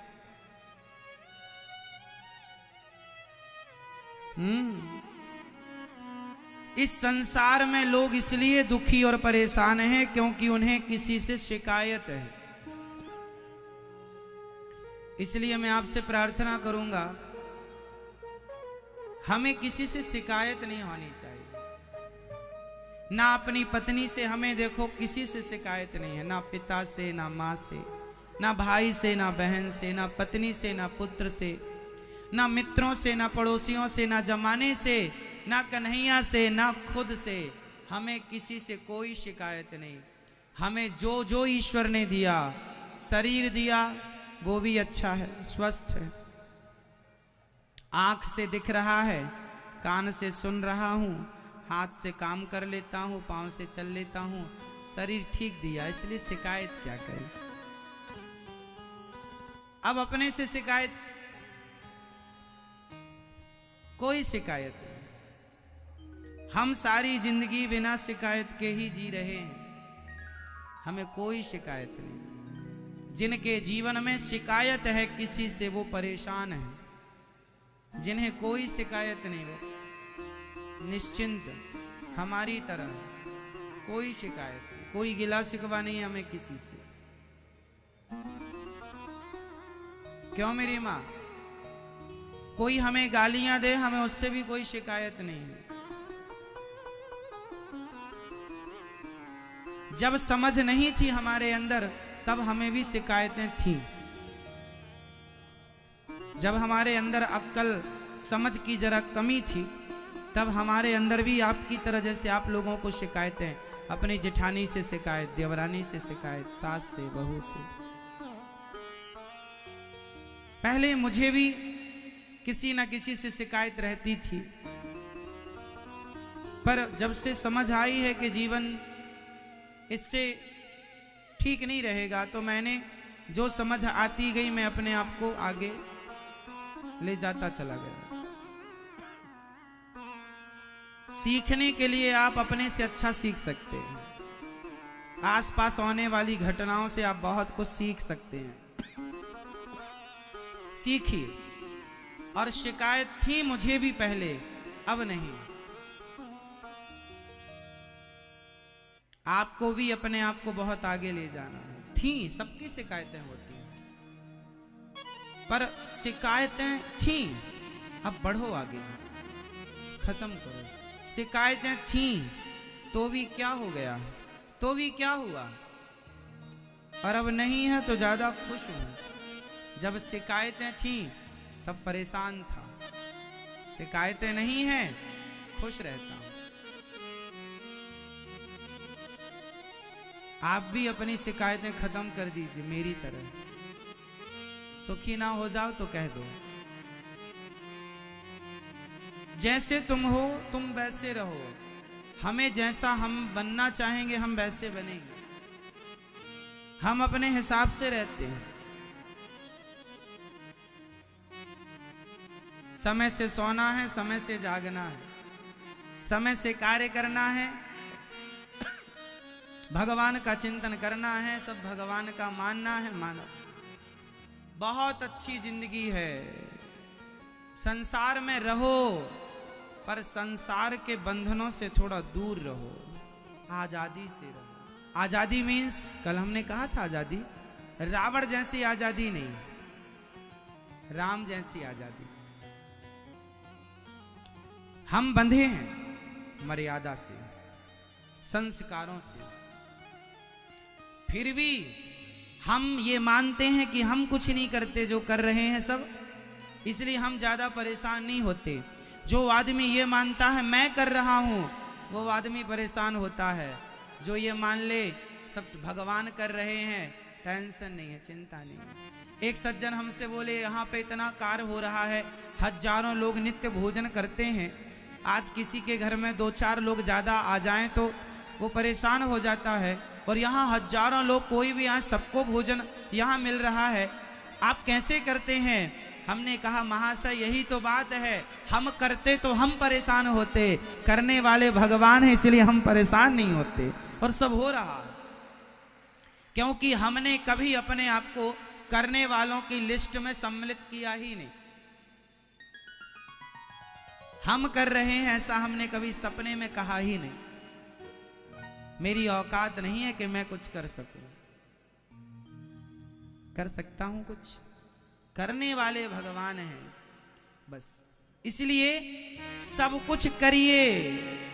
इस संसार में लोग इसलिए दुखी और परेशान हैं क्योंकि उन्हें किसी से शिकायत है। इसलिए मैं आपसे प्रार्थना करूंगा, हमें किसी से शिकायत नहीं होनी चाहिए। ना अपनी पत्नी से, हमें देखो किसी से शिकायत नहीं है। ना पिता से, ना माँ से, ना भाई से, ना बहन से, ना पत्नी से, ना पुत्र से, ना मित्रों से, ना पड़ोसियों से, ना जमाने से, ना कन्हैया से, ना खुद से। हमें किसी से कोई शिकायत नहीं। हमें जो जो ईश्वर ने दिया, शरीर दिया वो भी अच्छा है, स्वस्थ है। आंख से दिख रहा है, कान से सुन रहा हूँ, हाथ से काम कर लेता हूँ, पाँव से चल लेता हूँ, शरीर ठीक दिया, इसलिए शिकायत क्या करें। अब अपने से शिकायत, कोई शिकायत नहीं। हम सारी जिंदगी बिना शिकायत के ही जी रहे हैं। हमें कोई शिकायत नहीं। जिनके जीवन में शिकायत है किसी से, वो परेशान है। जिन्हें कोई शिकायत नहीं, वो निश्चिंत हमारी तरह, कोई शिकायत नहीं, कोई गिला शिकवा नहीं हमें किसी से। क्यों मेरी माँ? कोई हमें गालियां दे, हमें उससे भी कोई शिकायत नहीं है। जब समझ नहीं थी हमारे अंदर, तब हमें भी शिकायतें थी। जब हमारे अंदर अक्ल समझ की जरा कमी थी, तब हमारे अंदर भी आपकी तरह, जैसे आप लोगों को शिकायतें, अपनी जेठानी से शिकायत, देवरानी से शिकायत, सास से, बहू से। पहले मुझे भी किसी न किसी से शिकायत रहती थी, पर जब से समझ आई है कि जीवन इससे ठीक नहीं रहेगा, तो मैंने जो समझ आती गई, मैं अपने आप को आगे ले जाता चला गया। सीखने के लिए आप अपने से अच्छा सीख सकते हैं। आसपास होने वाली घटनाओं से आप बहुत कुछ सीख सकते हैं। सीखिए। और शिकायत थी मुझे भी पहले, अब नहीं। आपको भी अपने आप को बहुत आगे ले जाना है। थी, सबकी शिकायतें होती हैं, पर शिकायतें थी, अब बढ़ो आगे, खत्म करो। शिकायतें थी तो भी क्या हो गया, तो भी क्या हुआ, और अब नहीं है तो ज्यादा खुश हूं। जब शिकायतें थी तब परेशान था, शिकायतें नहीं हैं, खुश रहता हूं। आप भी अपनी शिकायतें खत्म कर दीजिए मेरी तरह। सुखी ना हो जाओ तो कह दो, जैसे तुम हो तुम वैसे रहो। हमें जैसा हम बनना चाहेंगे हम वैसे बनेंगे। हम अपने हिसाब से रहते हैं। समय से सोना है, समय से जागना है, समय से कार्य करना है, भगवान का चिंतन करना है, सब भगवान का मानना है, मानो। बहुत अच्छी जिंदगी है। संसार में रहो, पर संसार के बंधनों से थोड़ा दूर रहो, आजादी से रहो। आजादी मीन्स, कल हमने कहा था आजादी रावण जैसी आजादी नहीं, राम जैसी आजादी। हम बंधे हैं मर्यादा से, संस्कारों से, फिर भी हम ये मानते हैं कि हम कुछ नहीं करते, जो कर रहे हैं सब, इसलिए हम ज़्यादा परेशान नहीं होते। जो आदमी ये मानता है मैं कर रहा हूँ, वो आदमी परेशान होता है। जो ये मान ले सब भगवान कर रहे हैं, टेंशन नहीं है, चिंता नहीं है। एक सज्जन हमसे बोले यहाँ पे इतना कार्य हो रहा है, हजारों लोग नित्य भोजन करते हैं, आज किसी के घर में 2-4 लोग ज़्यादा आ जाएं तो वो परेशान हो जाता है, और यहाँ हजारों लोग, कोई भी यहाँ सबको भोजन यहाँ मिल रहा है, आप कैसे करते हैं? हमने कहा महाशय यही तो बात है, हम करते तो हम परेशान होते, करने वाले भगवान हैं इसलिए हम परेशान नहीं होते, और सब हो रहा है क्योंकि हमने कभी अपने आप को करने वालों की लिस्ट में सम्मिलित किया ही नहीं। हम कर रहे हैं ऐसा हमने कभी सपने में कहा ही नहीं। मेरी औकात नहीं है कि मैं कुछ कर सकूं, कर सकता हूं कुछ, करने वाले भगवान हैं बस। इसलिए सब कुछ करिए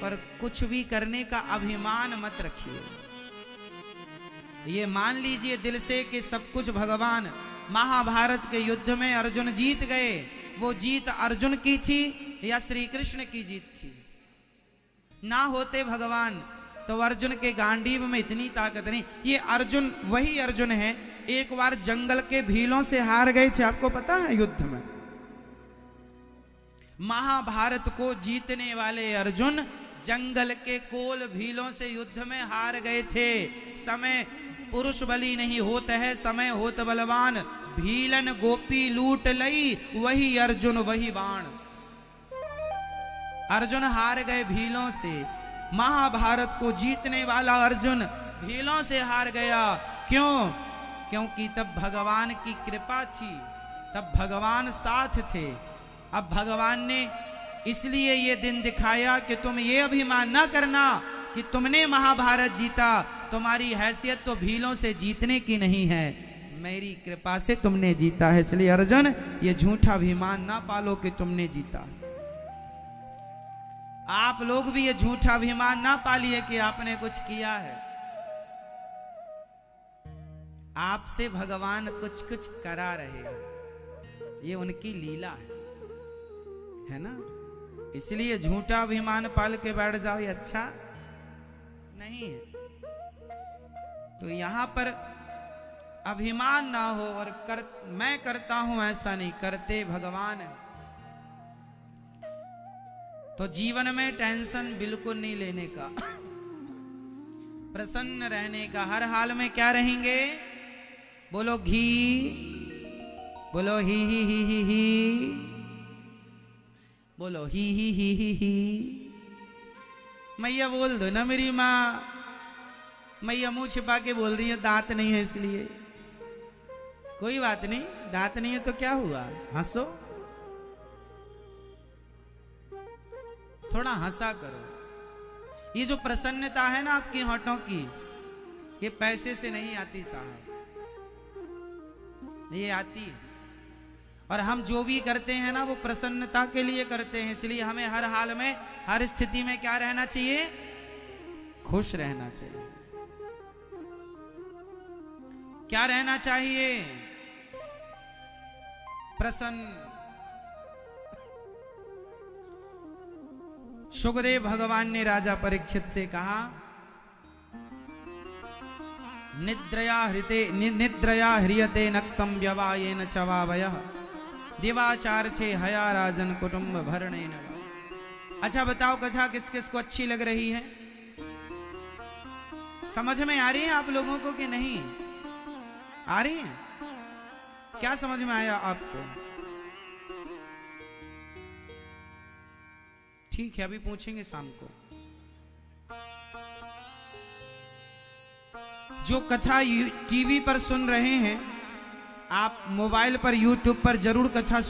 पर कुछ भी करने का अभिमान मत रखिए। ये मान लीजिए दिल से कि सब कुछ भगवान। महाभारत के युद्ध में अर्जुन जीत गए, वो जीत अर्जुन की थी या श्री कृष्ण की जीत थी? ना होते भगवान तो अर्जुन के गांडीव में इतनी ताकत नहीं। ये अर्जुन वही अर्जुन है, एक बार जंगल के भीलों से हार गए थे, आपको पता है युद्ध में। महाभारत को जीतने वाले अर्जुन जंगल के कोल भीलों से युद्ध में हार गए थे। समय पुरुष बली नहीं होता है, समय होत बलवान, भीलन गोपी लूट लई, वही अर्जुन वही बाण। अर्जुन हार गए भीलों से, महाभारत को जीतने वाला अर्जुन भीलों से हार गया। क्यों? क्योंकि तब भगवान की कृपा थी, तब भगवान साथ थे। अब भगवान ने इसलिए ये दिन दिखाया कि तुम ये अभिमान ना करना कि तुमने महाभारत जीता, तुम्हारी हैसियत तो भीलों से जीतने की नहीं है, मेरी कृपा से तुमने जीता है। इसलिए अर्जुन ये झूठा अभिमान ना पालो कि तुमने जीता। आप लोग भी ये झूठा अभिमान ना पालिए कि आपने कुछ किया है। आपसे भगवान कुछ कुछ करा रहे हैं, ये उनकी लीला है ना। इसलिए झूठा अभिमान पाल के बैठ जाओ, ये अच्छा नहीं है। तो यहां पर अभिमान ना हो और मैं करता हूं ऐसा नहीं, करते भगवान है। तो जीवन में टेंशन बिल्कुल नहीं लेने का, प्रसन्न रहने का। हर हाल में क्या रहेंगे? बोलो घी, बोलो ही, बोलो ही। मैया बोल दो ना मेरी माँ, मैया मुंह छिपा के बोल रही है, दांत नहीं है इसलिए। कोई बात नहीं, दांत नहीं है तो क्या हुआ, हंसो, थोड़ा हंसा करो। ये जो प्रसन्नता है ना आपकी होठों की, ये पैसे से नहीं आती साहब, ये आती है। और हम जो भी करते हैं ना वो प्रसन्नता के लिए करते हैं। इसलिए हमें हर हाल में, हर स्थिति में क्या रहना चाहिए? खुश रहना चाहिए। क्या रहना चाहिए? प्रसन्न। सुखदेव भगवान ने राजा परीक्षित से कहा, निद्रया ह्रियते नक्तम व्यवायेन चवावयः दिवाचार छे हया राजन कुटुंब भरणेन। अच्छा बताओ कथा किस किस को अच्छी लग रही है? समझ में आ रही है आप लोगों को कि नहीं आ रही है? क्या समझ में आया आपको? ठीक है, अभी पूछेंगे शाम को। जो कथा टीवी पर सुन रहे हैं, आप मोबाइल पर, यूट्यूब पर जरूर कथा